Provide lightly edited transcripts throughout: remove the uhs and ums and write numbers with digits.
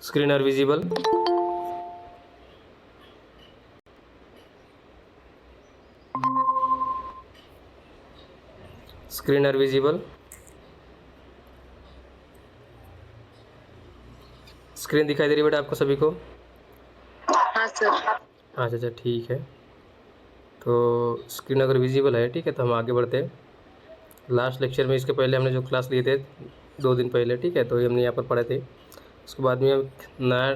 Screen are visible. Screen are visible. Screen दिखाई दे रही है बेटा आपको सभी को? हाँ सर। अच्छा ठीक है। तो स्क्रीन अगर विजिबल है ठीक है, तो हम आगे बढ़ते हैं। लास्ट लेक्चर में इसके पहले हमने जो क्लास लिए थे 2 दिन पहले, ठीक है, तो ये हमने यहाँ पर पढ़े थे। उसके बाद में अब नया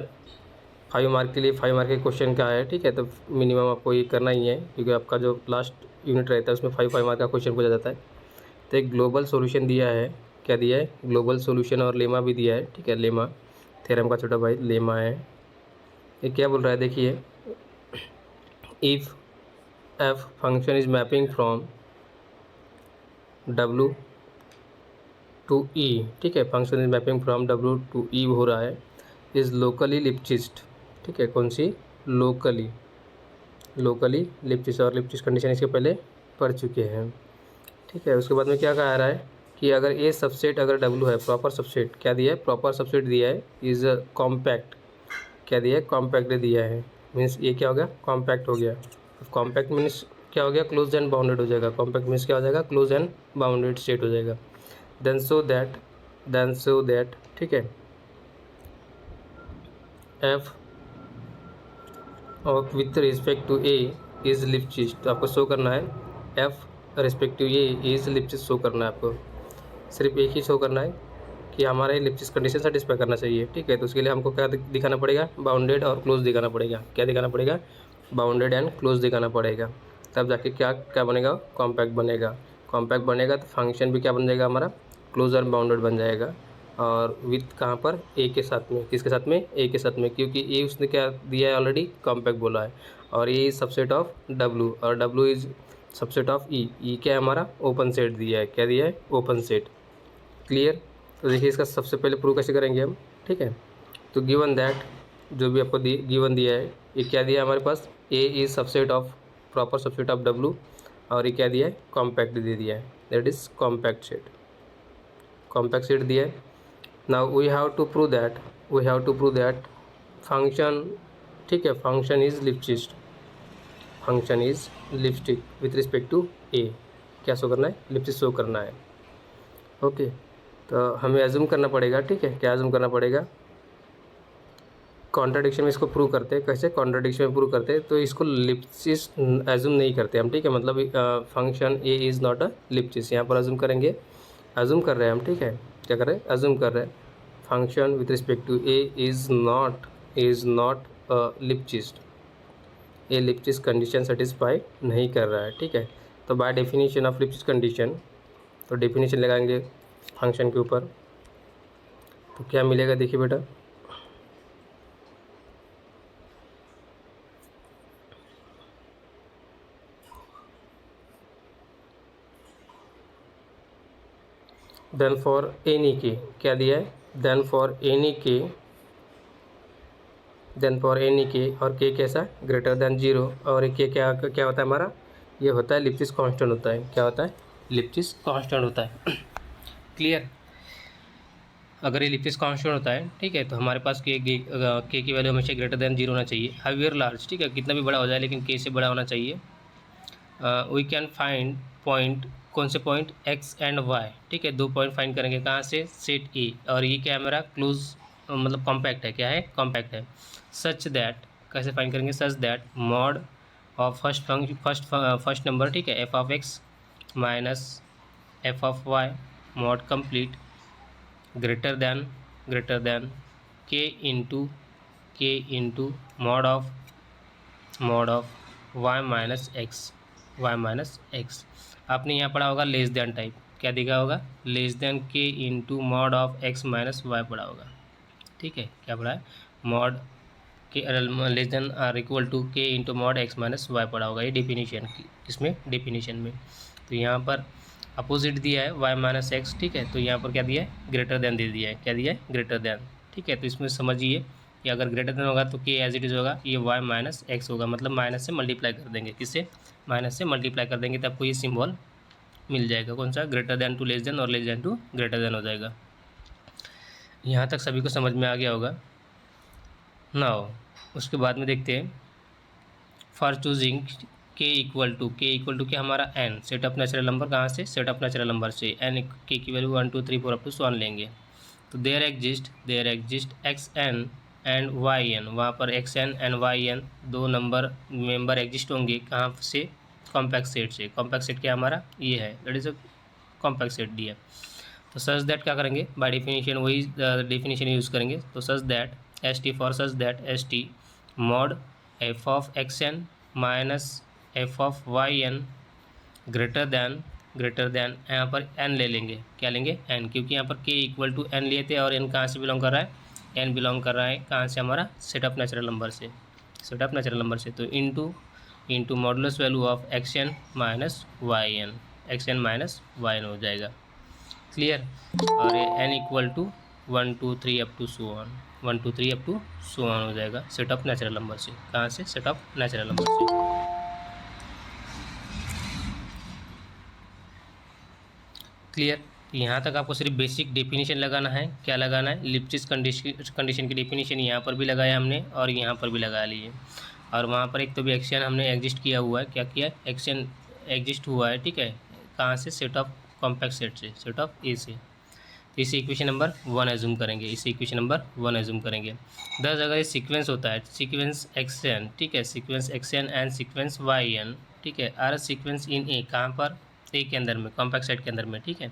5 मार्क के लिए 5 मार्क के क्वेश्चन का है, ठीक है, तो मिनिमम आपको ये करना ही है, क्योंकि आपका जो लास्ट यूनिट रहता है उसमें 5 मार्क का क्वेश्चन पूछा जाता है। तो एक ग्लोबल सॉल्यूशन दिया है, क्या दिया है? ग्लोबल सॉल्यूशन, और लेमा भी दिया है, ठीक है, लेमा थ्योरम का छोटा भाई लेमा है। ये क्या बोल रहा है देखिए, if F function is mapping from W to E, ठीक है, function is mapping from W to E हो रहा है, इज़ लोकली लिप्चिस्ट, ठीक है, कौन सी? लोकली लिप्चिस्ट, और लिप्चिस्ट कंडीशन इसके पहले पढ़ चुके हैं, ठीक है। उसके बाद में क्या कहा रहा है कि अगर ए सबसेट अगर W है, प्रॉपर सबसेट क्या दिया है? प्रॉपर सबसेट दिया है, इज़ कॉम्पैक्ट, क्या दिया है? कॉम्पैक्ट दिया है, मीन्स ये क्या हो गया? कॉम्पैक्ट हो गया। कॉम्पैक्ट मीन्स क्या हो गया? क्लोज एंड बाउंडेड हो जाएगा। कॉम्पैक्ट मीन्स क्या हो जाएगा? क्लोज एंड बाउंडेड स्टेट हो जाएगा। देन सो दैट ठीक है, एफ और with respect to A is Lipschitz, तो आपको शो करना है F respective A is Lipschitz show करना है आपको, सिर्फ एक ही शो करना है कि हमारा लिप्चिस्ट कंडीशन सेटिस्फाई करना चाहिए, ठीक है। तो उसके लिए हमको क्या दिखाना पड़ेगा? बाउंडेड और क्लोज दिखाना पड़ेगा। क्या दिखाना पड़ेगा? बाउंडेड एंड क्लोज दिखाना पड़ेगा, तब जाके क्या क्या बनेगा? कॉम्पैक्ट बनेगा। कॉम्पैक्ट बनेगा तो फंक्शन भी क्या बन जाएगा हमारा? क्लोज एंड बाउंडेड बन जाएगा। और विथ कहाँ पर? ए के साथ में। किसके साथ में? ए के साथ में, क्योंकि ए उसने क्या दिया है? ऑलरेडी कॉम्पैक्ट बोला है। और ए इज सबसेट ऑफ डब्लू, और डब्लू इज सबसेट ऑफ ई। ई क्या है हमारा? ओपन सेट दिया है। क्या दिया है? Open set. क्लियर? तो देखिए इसका सबसे पहले प्रूव कैसे करेंगे हम, ठीक है। तो गिवन दैट, जो भी आपको गिवन दिया है, ये क्या दिया है हमारे पास? A is subset of proper subset of W, और ये क्या दिया है? कॉम्पैक्ट दे दिया है, that is compact set. Compact set दिया है। Now we have to prove that function, ठीक है, function is Lipschitz, function is lipstick with respect to A. क्या शो करना है? लिप्चिस्ट शो करना है, ओके। तो हमें एज्यूम करना पड़ेगा, ठीक है। क्या एज्यूम करना पड़ेगा? कॉन्ट्राडिक्शन में इसको प्रूव करते हैं। कैसे कॉन्ट्राडिक्शन में प्रूव करते हैं? तो इसको लिप्सिस एज्यूम नहीं करते हम, ठीक है, मतलब function A is not a Lipschitz, यहाँ पर एज्यूम करेंगे, एज्यूम कर रहे हैं हम, ठीक है। क्या कर रहे हैं? एज्यूम कर रहे हैं function with respect to A is not Lipschitz, A Lipschitz condition satisfy नहीं कर रहा है, ठीक है। तो by definition of Lipschitz condition, तो डेफिनेशन लगाएंगे फंक्शन के ऊपर, तो क्या मिलेगा देखिए बेटा, देन फॉर एनी के क्या दिया है? देन फॉर एनी के और के कैसा? ग्रेटर देन 0, और के क्या क्या होता है हमारा? ये होता है लिप्सिस कांस्टेंट होता है। क्या होता है? लिप्सिस कांस्टेंट होता है। क्लियर? अगर ये लिप्सिस कांस्टेंट होता है, ठीक है, तो हमारे पास के की वैल्यू हमेशा ग्रेटर देन 0 होना चाहिए। हाईवेयर लार्ज, ठीक है, कितना भी बड़ा हो जाए लेकिन के से बड़ा होना चाहिए। वी कैन फाइंड पॉइंट, कौन से पॉइंट? एक्स एंड वाई, ठीक है, 2 पॉइंट फाइंड करेंगे कहाँ से? सेट ए, और ये क्या है हमारा? क्लोज, मतलब कॉम्पैक्ट है। क्या है? कॉम्पैक्ट है। सच दैट, कैसे फाइंड करेंगे? Such that mod of first number, ठीक है, F of X minus F of Y mod complete greater than K into mod of Y minus X. आपने यहाँ पढ़ा होगा लेस देन टाइप, क्या दिखा होगा? लेस देन के into mod of X minus Y पढ़ा होगा, ठीक है। क्या पढ़ा है? मॉड के less than or equal to के into mod X minus Y पढ़ा होगा, ये डेफिनेशन की, इसमें डेफिनेशन में। तो यहाँ पर अपोजिट दिया है वाई माइनस एक्स, ठीक है, तो यहाँ पर क्या दिया है? ग्रेटर देन दे दिया है। क्या दिया है? ग्रेटर देन, ठीक है। तो इसमें समझिए कि अगर ग्रेटर देन होगा तो के एज इट इज़ होगा, ये वाई माइनस एक्स होगा, मतलब माइनस से मल्टीप्लाई कर देंगे। किससे? माइनस से मल्टीप्लाई कर देंगे, तो आपको ये सिम्बॉल मिल जाएगा। कौन सा? Greater than to less than, और less than to greater than हो जाएगा। यहाँ तक सभी को समझ में आ गया होगा। नाउ उसके बाद में देखते हैं for choosing K equal to क्या हमारा N, set of natural number कहाँ से, सेट ऑफ नेचुरल नंबर से। एन के की वैल्यू 1 2 3 4 अप टू 1 लेंगे। तो there exist X N and Y N, वहाँ पर X N and Y N दो मेंबर एग्जिस्ट होंगे कहाँ से, कॉम्पैक्ट सेट से। कॉम्पैक्ट सेट क्या हमारा ये है, that is a compact set D है। तो सच दैट क्या करेंगे, बाय डेफिनेशन वही डेफिनेशन यूज़ करेंगे। तो such that S T for such that S T mod F of x N minus F of Y n greater then यहाँ पर N ले लेंगे, क्या लेंगे एन, क्योंकि यहाँ पर के इक्वल टू एन लिए थे और एन कहाँ से बिलोंग कर रहा है, एन बिलोंग कर रहा है कहाँ से, हमारा सेट ऑफ नेचुरल नंबर से, सेट ऑफ नेचुरल नंबर से। तो into modulus value of x N minus Y N, x N minus Y N हो जाएगा। क्लियर। और ये N equal to 1 2 3 up to so on, 1 2 3 up to so on हो जाएगा set of natural number से। कहाँ से, सेट ऑफ नेचुरल नंबर से। क्लियर। यहाँ तक आपको सिर्फ बेसिक डेफिनेशन लगाना है। क्या लगाना है, लिप्सिस कंडीशन की डेफिनेशन यहाँ पर भी लगाया हमने और यहाँ पर भी लगा लिए। और वहाँ पर एक तो भी एक्शन हमने एग्जिस्ट किया हुआ है, क्या किया है, एक्शन एग्जिस्ट हुआ है, ठीक है। कहाँ से, सेट ऑफ कॉम्पैक्ट सेट से, सेट ऑफ ए से। तो इसे इक्वेशन नंबर 1 एज्यूम करेंगे, इसे इक्वेशन नंबर 1 एज्यूम करेंगे। दस अगर ये सीक्वेंस होता है, सीक्वेंस एक्स एन, ठीक है, sequence X N and sequence Y N, ठीक है, आर सीक्वेंस इन ए, कहाँ पर, ए के अंदर में, कॉम्पैक्ट सेट के अंदर में, ठीक है।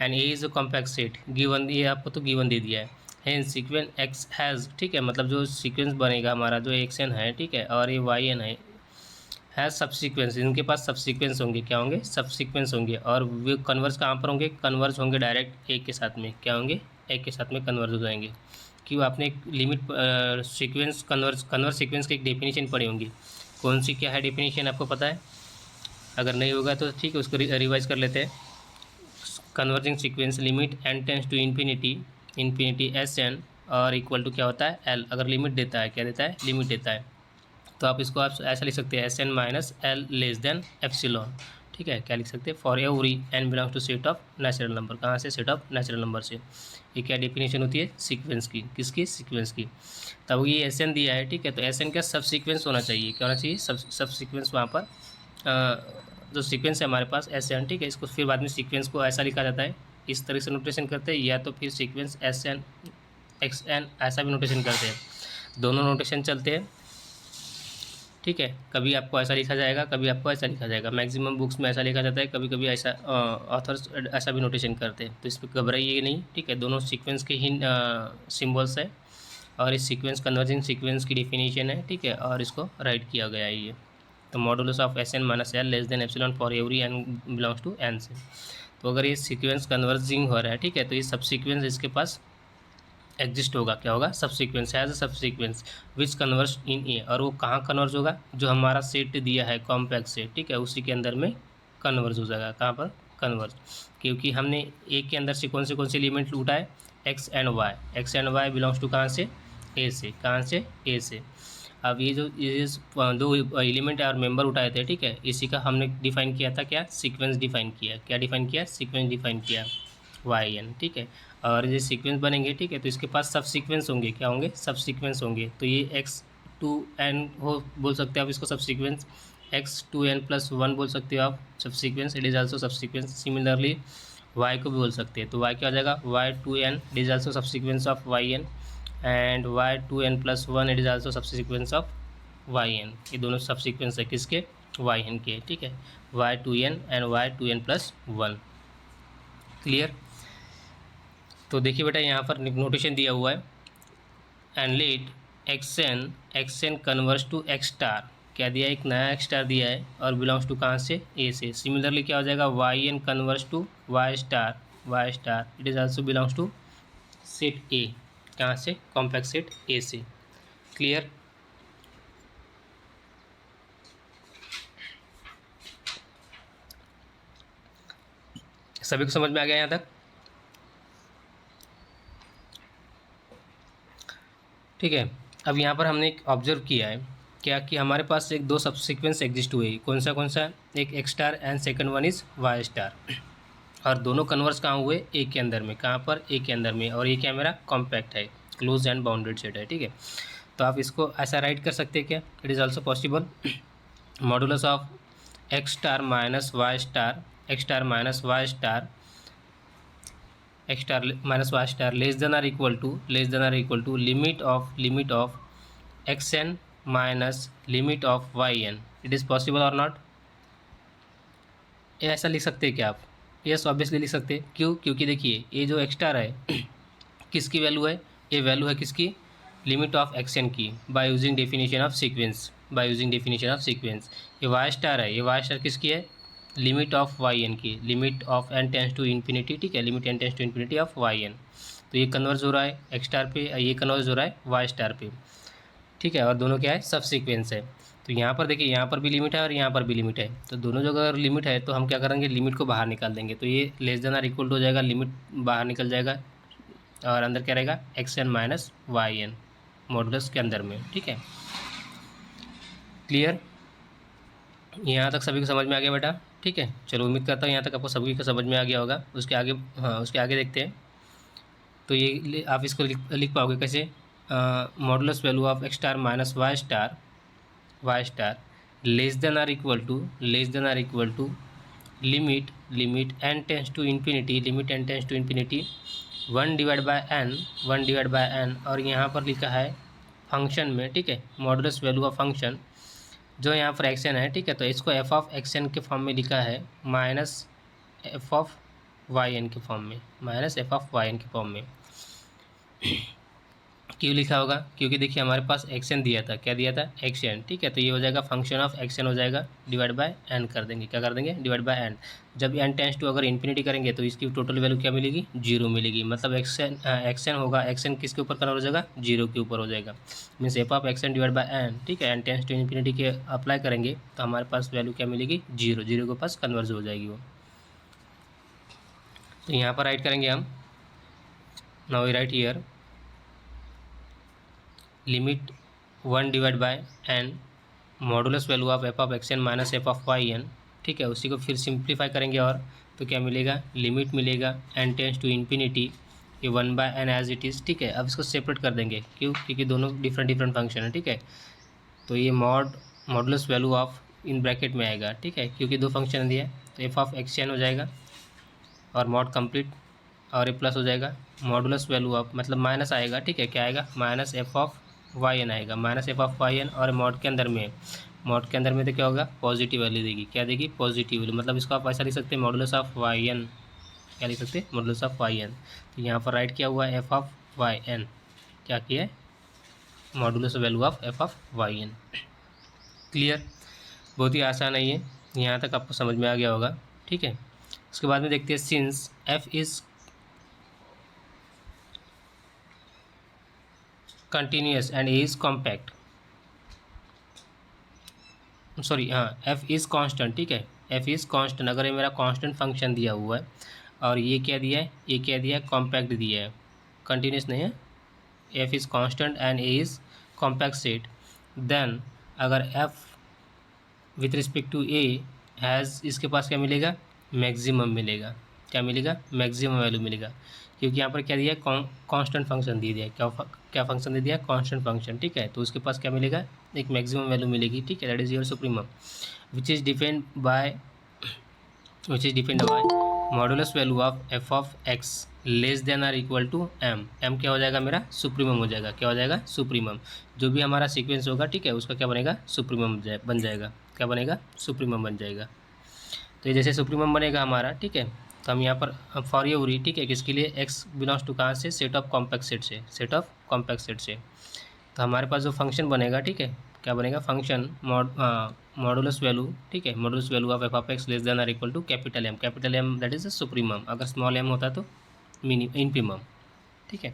And A is a compact set given, ये आपको तो गिवन दे दिया है। हेंस सीक्वेंस एक्स हैज़, ठीक है, मतलब जो सीक्वेंस बनेगा हमारा, जो एक्स एन है, ठीक है, और ये वाई एन है, हैज़ सबसीक्वेंस, इनके पास सबसीक्वेंस होंगे, क्या होंगे, सबसीक्वेंस होंगे। और वे कन्वर्स कहाँ पर होंगे, कन्वर्स होंगे डायरेक्ट एक के साथ में, क्या होंगे, एक के साथ में कन्वर्स हो जाएंगे। क्यों, आपने एक लिमिट सीक्वेंस कन्वर्स सीक्वेंस की एक डेफिनेशन पढ़ी होंगी, कौन सी, क्या है डेफिनेशन, आपको पता है? अगर नहीं होगा तो ठीक है, उसको रिवाइज कर लेते हैं। Converging sequence limit N tends to infinity S N और इक्वल टू क्या होता है एल, अगर लिमिट देता है, क्या देता है, लिमिट देता है। तो आप इसको आप ऐसा लिख सकते हैं, S N minus L less than epsilon, ठीक है। क्या लिख सकते हैं, for every N belongs to set of natural number, कहाँ से, सेट ऑफ नेचुरल नंबर से। ये क्या डेफिनेशन होती है, सीक्वेंस की, किसकी, सीक्वेंस की। तब ये एस एन दिया है, ठीक है, तो एस एन का सब सीक्वेंस होना चाहिए, क्या होना चाहिए, सब सीक्वेंस वहाँ पर जो सीक्वेंस है हमारे पास एस एन, ठीक है। इसको फिर बाद में सीक्वेंस को ऐसा लिखा जाता है, इस तरह से नोटेशन करते हैं, या तो फिर sequence S N x N ऐसा भी नोटेशन करते हैं, दोनों नोटेशन चलते हैं, ठीक है। कभी आपको ऐसा लिखा जाएगा, कभी आपको ऐसा लिखा जाएगा, मैक्सिमम बुक्स में ऐसा लिखा जाता है, कभी कभी ऐसा ऑथर्स ऐसा भी नोटेशन करते हैं। तो इस पर घबराइए नहीं, ठीक है, दोनों सीक्वेंस के ही सिम्बल्स है और इस सीक्वेंस कन्वर्जिंग सीक्वेंस की डेफिनेशन है, ठीक है, और इसको राइट किया गया है ये। तो modulus of S N minus L less than epsilon for every N belongs to N से। तो अगर ये सीक्वेंस कन्वर्जिंग हो रहा है, ठीक है, तो ये सब सीक्वेंस इसके पास एग्जिस्ट होगा, क्या होगा, सब सीक्वेंस हैज़ अ सब सीक्वेंस विच कन्वर्स इन ए, और वो कहाँ कन्वर्स होगा, जो हमारा सेट दिया है कॉम्पैक्ट सेट, ठीक है, उसी के अंदर में कन्वर्स हो जाएगा। कहाँ पर, कन्वर्स, क्योंकि हमने ए के अंदर से कौन से एलिमेंट लूटा है, X and Y belongs to कहाँ से, ए से, कहाँ से, ए से। अब ये जो दो एलिमेंट और मेंबर उठाए थे, ठीक है, इसी का हमने डिफाइन किया था, क्या, सीक्वेंस डिफाइन किया, क्या डिफाइन किया, सीक्वेंस डिफाइन किया, वाई एन, ठीक है। और ये सीक्वेंस बनेंगे, ठीक है, तो इसके पास सब सीक्वेंस होंगे, क्या होंगे, सब सीक्वेंस होंगे। तो ये एक्स टू एन हो बोल सकते हो आप इसको subsequence, X two N plus one बोल सकते हो आप subsequence, it is also subsequence. Similarly Y को भी बोल सकते हैं, तो वाई क्या हो जाएगा, Y two N it is also subsequence of Y N and Y two N plus one it is also subsequence of Y N. ये दोनों सब सीक्वेंस है किसके, वाई एन के, ठीक है, Y two N and Y two N plus one. Clear. तो देखिए बेटा यहाँ पर नोटेशन दिया हुआ है, and let X N converges to X star, क्या दिया है, एक नया एक्स स्टार दिया है और बिलोंग्स टू कहाँ से, ए से। सिमिलरली क्या हो जाएगा, Y N converges to Y star it is also belongs to set A, कहाँ से, कॉम्पैक्ट सेट ए से। क्लियर। सभी को समझ में आ गया यहाँ तक, ठीक है। अब यहाँ पर हमने एक ऑब्जर्व किया है, क्या कि हमारे पास एक दो सब सीक्वेंस एग्जिस्ट हुए, कौन सा, एक x star and second one is why star, और दोनों कन्वर्स कहाँ हुए, ए के अंदर में, कहाँ पर, ए के अंदर में, और ये क्या मेरा कॉम्पैक्ट है, क्लोज एंड बाउंडेड सेट है, ठीक है। तो आप इसको ऐसा राइट कर सकते हैं क्या, it is also possible, modulus of X star minus Y star, X star minus Y star, X star minus Y star less than or equal to limit of x N minus limit of Y N. It is possible और not? ये ऐसा लिख सकते हैं क्या आप? Yes obviously लिख सकते हैं। क्यों? क्योंकि देखिए ये जो एक्स स्टार है किसकी वैल्यू है? ये वैल्यू है किसकी? लिमिट ऑफ एक्स एन की, by using definition of sequence, ये वाई स्टार है, ये वाई स्टार किसकी है? लिमिट ऑफ वाई एन की, limit of N tends to infinity, ठीक है, limit N tends to infinity of Y N. तो ये कन्वर्ज हो रहा है एक्स स्टार पे, ये कन्वर्ज हो रहा है वाई स्टार पे, ठीक है, और दोनों क्या है? सब सीक्वेंस है। तो यहाँ पर देखिए यहाँ पर भी लिमिट है और यहाँ पर भी लिमिट है, तो दोनों जगह अगर लिमिट है तो हम क्या करेंगे? लिमिट को बाहर निकाल देंगे, तो ये less than or equal to हो जाएगा, लिमिट बाहर निकल जाएगा और अंदर क्या रहेगा? X N minus Y N modulus के अंदर में, ठीक है। क्लियर? यहाँ तक सभी को समझ में आ गया बेटा? ठीक है, चलो उम्मीद करता हूँ यहाँ तक आपको सभी को समझ में आ गया होगा। उसके आगे, हाँ उसके आगे देखते हैं। तो ये आप इसको लिख पाओगे कैसे? Modulus value of X star minus Y star less than or equal to limit N tends to infinity 1 divide by N, और यहाँ पर लिखा है फंक्शन में, ठीक है, मॉडुलस वैल्यू ऑफ फंक्शन जो यहाँ पर एक्स एन है, ठीक है, तो इसको एफ ऑफ एक्स एन के फॉर्म में लिखा है minus F of Y n के फॉर्म में, क्यों लिखा होगा? क्योंकि देखिए हमारे पास एक्शन दिया था, क्या दिया था? एक्शन, ठीक है, तो ये हो जाएगा फंक्शन ऑफ एक्शन हो जाएगा डिवाइड बाय एन कर देंगे, क्या कर देंगे? Divide by n. जब एन टेंस टू अगर इन्फिनिटी करेंगे तो इसकी टोटल वैल्यू क्या मिलेगी? 0 मिलेगी, मतलब एक्शन होगा, एक्शन किसके ऊपर कन्वर्ट हो जाएगा? 0 के ऊपर हो जाएगा, means f of x n divide by n, ठीक है, एन टेंस टू इन्फिनिटी के अप्लाई करेंगे तो हमारे पास वैल्यू क्या मिलेगी? 0 के पास कन्वर्ज हो जाएगी वो। तो यहाँ पर राइट करेंगे हम, now we write here limit 1 divide by n modulus value of F of x N minus F of Y N, ठीक है, उसी को फिर सिंप्लीफाई करेंगे और तो क्या मिलेगा? लिमिट मिलेगा एन टेंस टू इन्फिनिटी, ये 1 by n as it is, ठीक है। अब इसको सेपरेट कर देंगे, क्यों? क्योंकि दोनों डिफरेंट फंक्शन है, ठीक है, तो ये modulus value of in bracket में आएगा, ठीक है, क्योंकि दो फंक्शन दिए तो एफ ऑफ एक्स एन हो जाएगा और मॉड कंप्लीट, और ये प्लस हो जाएगा मॉडुलस वैल्यू ऑफ, मतलब माइनस आएगा, ठीक है, क्या आएगा? Minus F of Y N आएगा, minus F of Y N, और मॉड के अंदर में तो क्या होगा? पॉजिटिव वैल्यू देगी, क्या देगी? पॉजिटिव वैल्यू, मतलब इसको आप ऐसा लिख सकते हैं मॉडुलस ऑफ वाई एन, क्या लिख सकते हैं? Modulus of Y N. तो यहाँ पर राइट किया हुआ है एफ ऑफ वाई एन, क्या किया है? Modulus value of F of Y n. Clear? बहुत ही आसान है ये, यहाँ तक आपको समझ में आ गया होगा, ठीक है। उसके बाद में देखते हैं since F is continuous and A is compact, sorry हाँ, एफ इज़ कांस्टेंट, ठीक है, एफ इज़ कांस्टेंट, अगर ये मेरा कांस्टेंट फंक्शन दिया हुआ है और ये क्या दिया है? ये क्या दिया है? कॉम्पैक्ट दिया है, कंटिन्यूस नहीं है। F is constant and A is compact set, then अगर F with respect to A has, इसके पास क्या मिलेगा? मैक्सिमम मिलेगा, क्या मिलेगा? मैक्सिमम वैल्यू मिलेगा, क्योंकि यहाँ पर क्या दिया है? कांस्टेंट फंक्शन दे दिया है, क्या फंक्शन दे दिया है? कांस्टेंट फंक्शन, ठीक है, तो उसके पास क्या मिलेगा? एक मैक्सिमम वैल्यू मिलेगी, ठीक है, that is your supremum, which is depend by modulus value of F of x less than or equal to m. M क्या हो जाएगा? मेरा सुप्रीमम हो जाएगा, क्या हो जाएगा? सुप्रीमम। जो भी हमारा सीक्वेंस होगा, ठीक है, उसका क्या बनेगा? सुप्रीमम बन जाएगा, क्या बनेगा? सुप्रीमम बन जाएगा। तो ये जैसे सुप्रीमम बनेगा हमारा, ठीक है, तो हम यहाँ पर फॉर एवरी, ठीक है, किसके लिए? एक्स बिलोंग्स टू कहाँ से? सेट ऑफ कॉम्पैक्ट सेट से, तो हमारे पास जो फंक्शन बनेगा, ठीक है, क्या बनेगा? फंक्शन मॉडुलस वैल्यू, ठीक है, modulus value of F of x less than or equal to capital M that is supremum, अगर स्मॉल एम होता तो इनफिमम, ठीक है।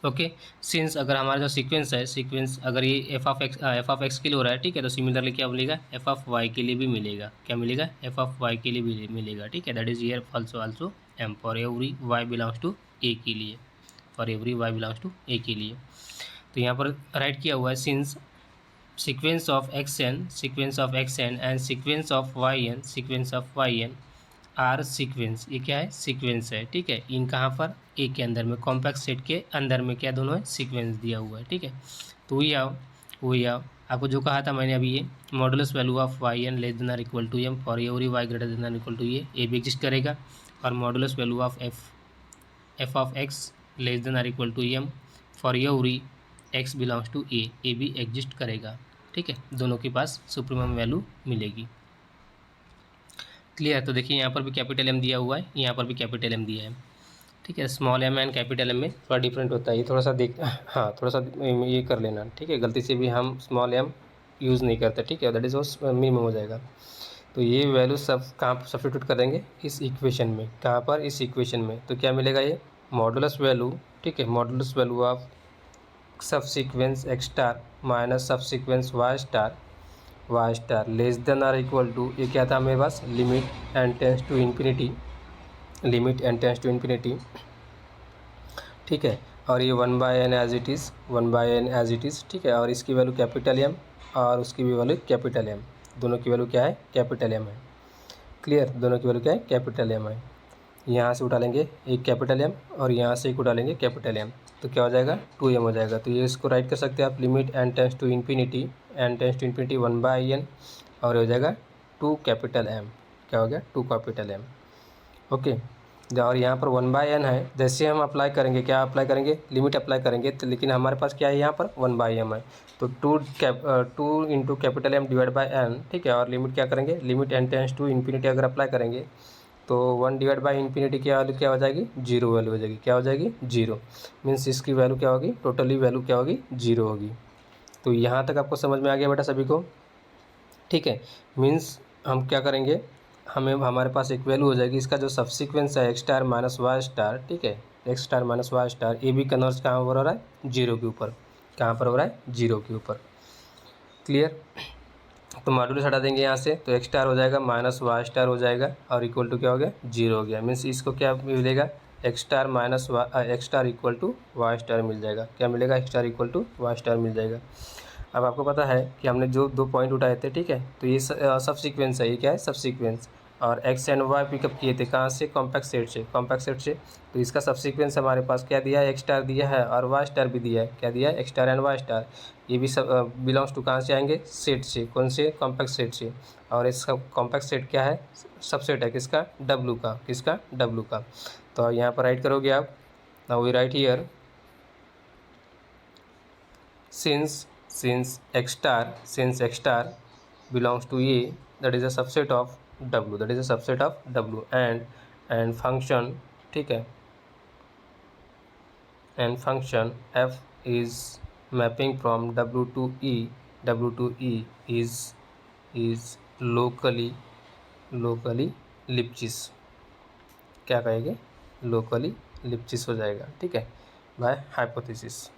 ओके, सिंस अगर हमारा जो सीक्वेंस अगर ये एफ ऑफ एक्स के लिए हो रहा है, ठीक है, तो सिमिलरली क्या मिलेगा? एफ ऑफ वाई के लिए भी मिलेगा, क्या मिलेगा? एफ ऑफ वाई के लिए भी मिलेगा, ठीक है, that is here also M for every Y belongs to A के लिए, तो यहाँ पर राइट किया हुआ है since sequence of x N and sequence of Y N are sequence, ये क्या है, सीक्वेंस है, ठीक है। इन कहाँ पर, ए के अंदर में, कॉम्पैक्ट सेट के अंदर में क्या दोनों है, सीक्वेंस दिया हुआ है, ठीक है। तो वही आओ आपको जो कहा था मैंने अभी, ये modulus value of Y N less than or equal to M for every Y greater than or equal to ये भी एग्जिस्ट करेगा। और modulus value of F of x less than or equal to M for every X belongs to A भी exist करेगा, ठीक है। दोनों के पास सुप्रीमम वैल्यू मिलेगी। क्लियर। तो देखिए यहाँ पर भी कैपिटल एम दिया हुआ है, यहाँ पर भी कैपिटल एम दिया है, ठीक है। Small m and capital M में थोड़ा डिफरेंट होता है, ये थोड़ा सा देख, हाँ थोड़ा सा ये कर लेना, ठीक है। गलती से भी हम स्मॉल एम यूज़ नहीं करते, ठीक है, दैट इज़ वो मिनिमम हो जाएगा। तो ये वैल्यू सब कहाँ पर सब्स्टिट्यूट कर देंगे, इस इक्वेशन में, कहाँ पर, इस इक्वेशन में। तो क्या मिलेगा, ये मॉडुलस वैल्यू, ठीक है, modulus value of subsequence X star minus subsequence Y star less than or equal to, ये क्या था मेरे पास, limit N tends to infinity, limit N tends to infinity, ठीक है। और ये 1/n as it is, 1/n as it is, ठीक है। और इसकी वैल्यू कैपिटल एम और उसकी भी वैल्यू कैपिटल एम, दोनों की वैल्यू क्या है, कैपिटल एम है। क्लियर, दोनों की वैल्यू क्या है, कैपिटल एम है। यहाँ से उठा लेंगे एक कैपिटल एम और यहाँ से एक उठा लेंगे कैपिटल एम, तो क्या हो जाएगा, 2m हो जाएगा। तो ये इसको राइट कर सकते हैं आप, limit N tends to infinity, n tends to infinity 1/n और हो जाएगा 2 कैपिटल एम, क्या हो गया, 2 कैपिटल एम, ओके। और यहाँ पर 1/n है, जैसे हम अप्लाई करेंगे, क्या अप्लाई करेंगे, लिमिट अप्लाई करेंगे, तो लेकिन हमारे पास क्या है, यहाँ पर 1/m है, तो 2 into capital M divide by n, ठीक है। और लिमिट क्या करेंगे, limit N tends to infinity अगर अप्लाई करेंगे तो 1 डिवाइड बाई इन्फिनिटी की वैल्यू क्या हो जाएगी, 0 वैल्यू हो जाएगी, क्या हो जाएगी, 0। मीन्स इसकी वैल्यू क्या होगी, टोटली वैल्यू क्या होगी, 0 होगी। तो यहाँ तक आपको समझ में आ गया बेटा सभी को, ठीक है। मीन्स हम क्या करेंगे, हमें हमारे पास एक वैल्यू हो जाएगी, इसका जो सबसीक्वेंस है x star minus Y star, ठीक है, x star minus Y star, ये भी कन्वर्स कहाँ पर हो रहा है, 0 के ऊपर, कहाँ पर हो रहा है, 0 के ऊपर। क्लियर। तो मॉड्यूलस हटा देंगे यहाँ से, तो एक्स स्टार हो जाएगा माइनस वाई स्टार हो जाएगा और इक्वल टू क्या हो गया, 0 हो गया। मीन्स इसको क्या मिलेगा, X star minus X star equal to Y star मिल जाएगा, क्या मिलेगा, X star equal to Y star मिल जाएगा। अब आपको पता है कि हमने जो 2 पॉइंट उठाए थे, ठीक है, तो ये सब सीक्वेंस है, ये क्या है, सब सीक्वेंस। और एक्स एंड वाई पिकअप किए थे कहाँ से, कॉम्पैक्ट सेट से, कॉम्पैक्ट सेट से। तो इसका सब सीक्वेंस हमारे पास क्या दिया है, एक्स स्टार दिया है और वाई स्टार भी दिया है, क्या दिया है, x star and y star. ये भी सब बिलोंग्स टू कहाँ से आएंगे, सेट से, कौन से, कॉम्पैक्ट सेट से। और इसका कॉम्पैक्ट सेट क्या है, सबसेट है किसका, डब्लू का, किसका, डब्लू का। तो यहाँ पर राइट करोगे आप, now we write here, since x star belongs to A, that is a subset of W, that is a subset of W, and function, ठीक है, and function f is mapping from W to E, W to E is locally Lipschitz, क्या कहेंगे, locally लिप्चिस हो जाएगा, ठीक है, by hypothesis.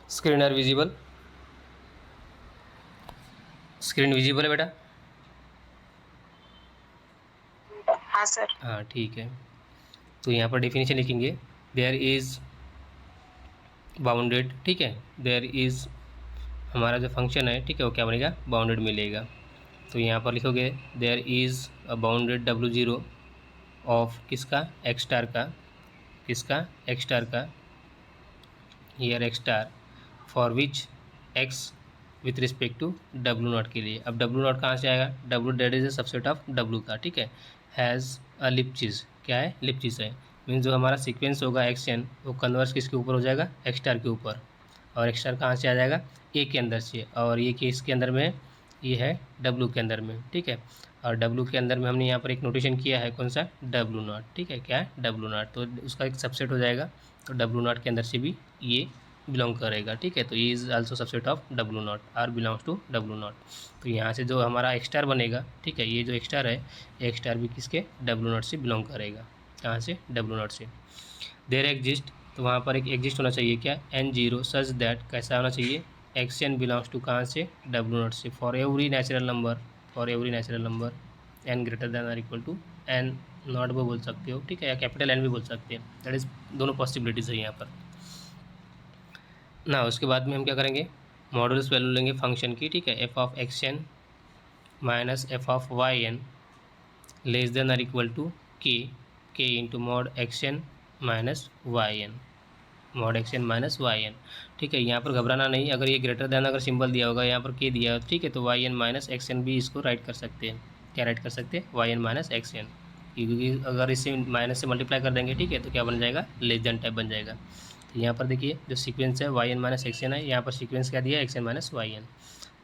Screen are visible, screen visible है बेटा, हाँ सर। हाँ ठीक है। तो यहाँ पर डेफिनेशन लिखेंगे, देयर इज़ बाउंडेड, ठीक है, देयर इज़ हमारा जो फंक्शन है, ठीक है, वो क्या बनेगा, बाउंडेड मिलेगा। तो यहाँ पर लिखोगे there is a bounded W0 of किसका, एक्स स्टार का, किसका, एक्स स्टार का, here x star for which x with respect to W0 के लिए। अब W0 कहाँ से आएगा, W that is a subset of W का, ठीक है, हैज़ अ लिप्चिस, क्या है, लिप्चिस है। मीन्स जो हमारा सीक्वेंस होगा एक्स एन, वो कन्वर्स किसके ऊपर हो जाएगा, एक्स स्टार के ऊपर। और एक्स स्टार कहाँ से आ जाएगा, ए के अंदर से, और ये केस के अंदर में, ये है W के अंदर में, ठीक है। और W के अंदर में हमने यहाँ पर एक नोटेशन किया है, कौन सा, W0, ठीक है, क्या है, W0, तो उसका एक सबसेट हो जाएगा। तो W0 के अंदर से भी ये बिलोंग करेगा, ठीक है। तो ये is also subset of W0, or belongs to W0। तो यहाँ से जो हमारा एक्स स्टार बनेगा, ठीक है, ये जो एक्स स्टार है, एक्स स्टार भी किसके, W0 से बिलोंग करेगा, कहाँ से, W0 से। देयर एग्जिस्ट, तो वहाँ पर एक एग्जिस्ट होना चाहिए क्या, N0 सच दैट, कैसा होना चाहिए, एक्शन बिलोंग्स टू कहाँ से, W0 से, for every natural number, for every natural number n greater than और इक्वल टू n नॉट भी बोल सकते हो, ठीक है, या कैपिटल N भी बोल सकते हैं, दैट इज़ दोनों पॉसिबिलिटीज़ है यहाँ पर ना। उसके बाद में हम क्या करेंगे, मॉडुलस वैल्यू लेंगे फंक्शन की, ठीक है, F of x N minus F of Y N less than और इक्वल टू के into mod x N minus Y n, mod x N minus Y N, ठीक है। यहाँ पर घबराना नहीं, अगर ये ग्रेटर देन अगर सिंबल दिया होगा यहाँ पर के दिया हो, ठीक है, तो y N minus x n भी इसको राइट कर सकते हैं, क्या राइट कर सकते हैं, y N minus x n, क्योंकि अगर इसे माइनस से मल्टीप्लाई कर देंगे, ठीक है, तो क्या बन जाएगा, लेस देन टाइप बन जाएगा। तो यहाँ पर देखिए जो सीक्वेंस है Y N minus x N है, यहाँ पर सीक्वेंस क्या दिया है, X N minus Y N,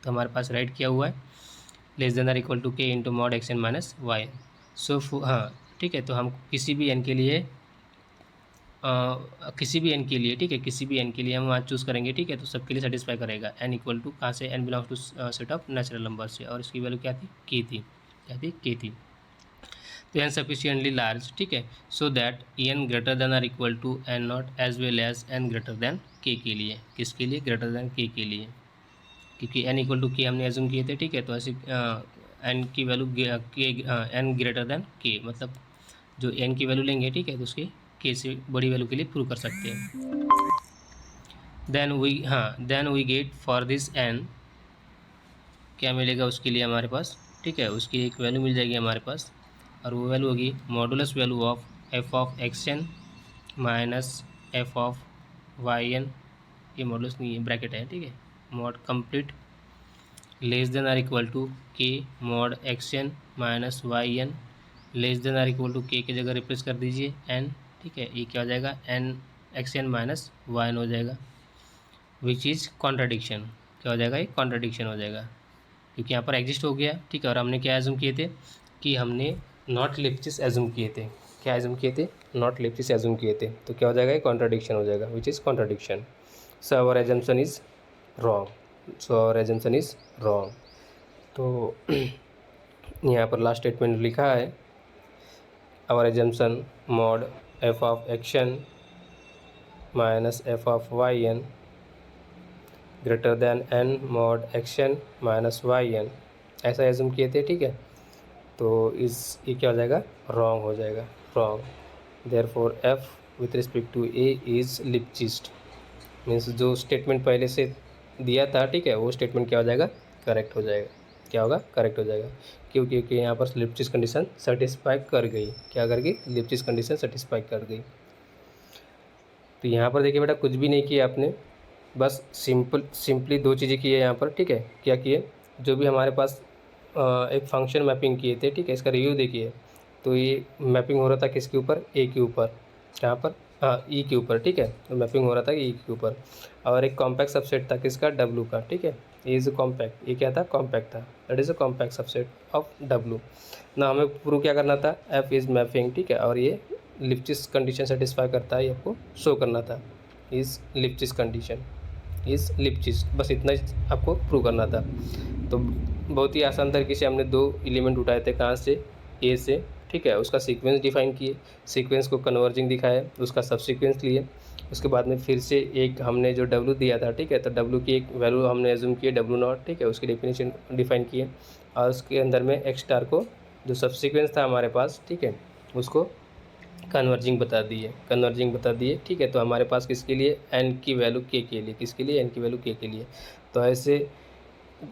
तो हमारे पास राइट किया हुआ है less than or equal to के into mod x N minus Y N. So हाँ ठीक है, तो हम किसी भी एन के लिए किसी भी एन के लिए, ठीक है, किसी भी एन के लिए हम वहाँ चूज़ करेंगे, ठीक है, तो सबके लिए सेटिस्फाई करेगा। एन इक्वल टू कहाँ से, n belongs to set of natural number से, और इसकी वैल्यू क्या थी, की थी, क्या थी, की थी। तो एन सफिशियंटली लार्ज, ठीक है, so that n greater than or equal to n not as well as n greater than के लिए, किसके लिए, ग्रेटर देन के लिए, क्योंकि एन इक्वल टू के हमने एज्यूम किए थे, ठीक है, तो ऐसे एन की वैल्यू के एन ग्रेटर देन के, मतलब जो एन की वैल्यू लेंगे, ठीक है, तो उसकी के से बड़ी वैल्यू के लिए प्रूव कर सकते हैं। Then we get for this n, क्या मिलेगा उसके लिए हमारे पास, ठीक है, उसकी एक वैल्यू मिल जाएगी हमारे पास, और वो वैल्यू होगी modulus value of F of x N minus F of Y N, ये मॉडुलस नहीं है, ब्रैकेट है, ठीक है, mod complete less than or equal to K mod x N minus Y N less than or equal to K की जगह replace कर दीजिए एन, ठीक है, ये क्या हो जाएगा, n x N minus Y N हो जाएगा, विच इज़ कॉन्ट्राडिक्शन, क्या हो जाएगा, ये कॉन्ट्राडिक्शन हो जाएगा, क्योंकि यहाँ पर एग्जिस्ट हो गया, ठीक है, और हमने क्या एज्यूम किए थे कि हमने नॉट लिप्सिस एज्यूम किए थे, क्या एज्यूम किए थे, नॉट लिप्सिस एज्यूम किए थे, तो क्या हो जाएगा, ये कॉन्ट्राडिक्शन हो जाएगा, which is contradiction. So our assumption is wrong, so our assumption is wrong. तो यहाँ पर लास्ट स्टेटमेंट लिखा है, our assumption mod F of x n minus F of Y n greater than n mod x n minus Y n, ऐसा assume किए थे, ठीक है, तो ये क्या हो जाएगा, रॉन्ग हो जाएगा, wrong. Therefore F with respect to A is Lipschitz, means जो स्टेटमेंट पहले से दिया था, ठीक है, वो स्टेटमेंट क्या हो जाएगा, करेक्ट हो जाएगा, क्या होगा, करेक्ट हो जाएगा, क्योंकि यहाँ पर लिप्सिस कंडीशन सेटिस्फाई कर गई, क्या कर गई, लिप्सिस कंडीशन सेटिस्फाई कर गई। तो यहाँ पर देखिए बेटा, कुछ भी नहीं किया आपने, बस सिंपली दो चीज़ें की है यहाँ पर, ठीक है, क्या किए, जो भी हमारे पास एक फंक्शन मैपिंग किए थे, ठीक है, इसका रिव्यू देखिए, तो ये मैपिंग हो रहा था किसके ऊपर, ए के ऊपर, कहाँ पर, हाँ ई के ऊपर, ठीक है, तो मैपिंग हो रहा था ई के ऊपर, और एक कॉम्पैक्ट सबसेट था किसका, डब्लू का, ठीक है, ए इज़ कॉम्पैक्ट, ये क्या था, कॉम्पैक्ट था, that is a compact subset of W. ना हमें प्रूव क्या करना था, एफ इज़ मैपिंग, ठीक है, और ये लिप्सिस कंडीशन सेटिस्फाई करता है, ये आपको शो करना था, इज़ लिप्सिस कंडीशन, इज़ लिप्सिस, बस इतना ही आपको प्रूव करना था। तो बहुत ही आसान तरीके से हमने दो एलिमेंट उठाए थे, कहाँ से, ए से, ठीक है, उसका सीक्वेंस डिफाइन किए, सीक्वेंस को कन्वर्जिंग दिखाया, उसका सब सीक्वेंस लिए, उसके बाद में फिर से एक हमने जो डब्लू दिया था, ठीक है, तो डब्लू की एक वैल्यू हमने एज्यूम किए W0, ठीक है, उसकी डेफिनेशन डिफाइन किए, और उसके अंदर में एक्स स्टार को जो सब सीक्वेंस था हमारे पास, ठीक है, उसको कन्वर्जिंग बता दिए, कन्वर्जिंग बता दिए, ठीक है, तो हमारे पास किसके लिए, एन की वैल्यू के लिए, किसके लिए, एन की वैल्यू के लिए, तो ऐसे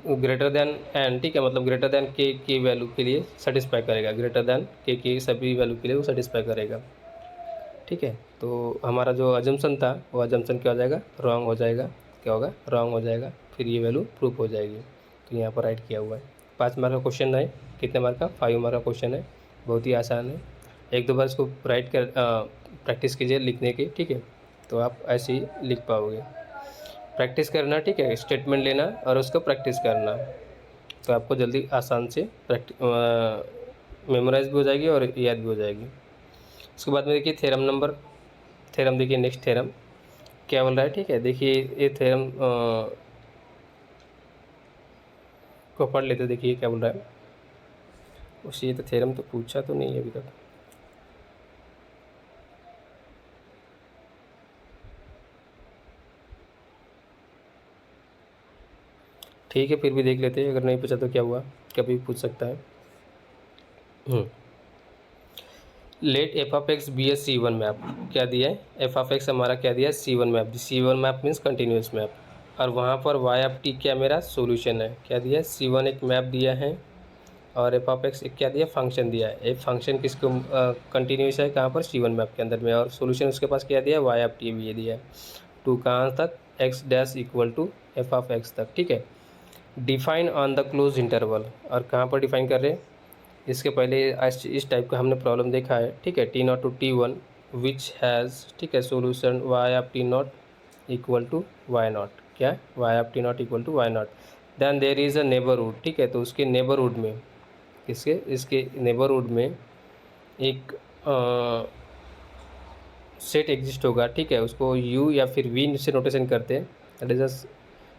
ग्रेटर देन एन, ठीक है, मतलब ग्रेटर देन के की वैल्यू के लिए सेटिस्फाई करेगा, ग्रेटर देन के की सभी वैल्यू के लिए वो सेटिस्फाई करेगा, ठीक है। तो हमारा जो अजम्पशन था वो अजम्पशन क्या हो जाएगा, रॉन्ग हो जाएगा, क्या होगा, रॉन्ग हो जाएगा, फिर ये वैल्यू प्रूफ हो जाएगी, तो यहाँ पर राइट किया हुआ है। 5 मार्क का क्वेश्चन है, कितने मार्क का, 5 मार्क का क्वेश्चन है, बहुत ही आसान है, एक दो बार इसको राइट कर प्रैक्टिस कीजिए लिखने की, ठीक है, तो आप ऐसे ही लिख पाओगे, प्रैक्टिस करना, ठीक है, स्टेटमेंट लेना और उसको प्रैक्टिस करना, तो आपको जल्दी आसान से मेमोराइज भी हो जाएगी और याद भी हो जाएगी। उसके बाद में देखिए थ्योरम देखिए, नेक्स्ट थ्योरम क्या बोल रहा है, ठीक है, देखिए ये थ्योरम को पढ़ लेते, देखिए क्या बोल रहा है, उसी ये तो थ्योरम तो पूछा तो नहीं है अभी तक, ठीक है, फिर भी देख लेते हैं, अगर नहीं पूछा तो क्या हुआ, कभी पूछ सकता है। Let f of x be a C one map, क्या दिया है, एफ ऑफ एक्स हमारा क्या दिया है, C one map, C one map means continuous map, और वहाँ पर वाई ऑफ टी क्या मेरा सोल्यूशन है, क्या दिया है, सी वन एक मैप दिया है, और एफ ऑफ एक्स एक क्या दिया, फंक्शन दिया है। एक फंक्शन किसको कंटिन्यूस है, कहाँ पर, सी वन मैप के अंदर में, और सोल्यूशन उसके पास क्या दिया है, वाई ऑफ टी भी ये दिया है, टू कहाँ तक, x dash equal to F of x तक, ठीक है। Define on the close interval, और कहाँ पर डिफाइन कर रहे हैं, इसके पहले इस टाइप का हमने प्रॉब्लम देखा है, ठीक है, T not to T one which has, ठीक है, solution Y of T not equal to Y nought, क्या, Y of T not equal to Y nought, then there is a neighbourhood, ठीक है, तो उसके नेबरहुड में, किसके, इसके नेबरहुड में एक सेट एग्जिस्ट होगा, ठीक है, उसको यू या फिर वी से नोटेशन करते हैं, that is a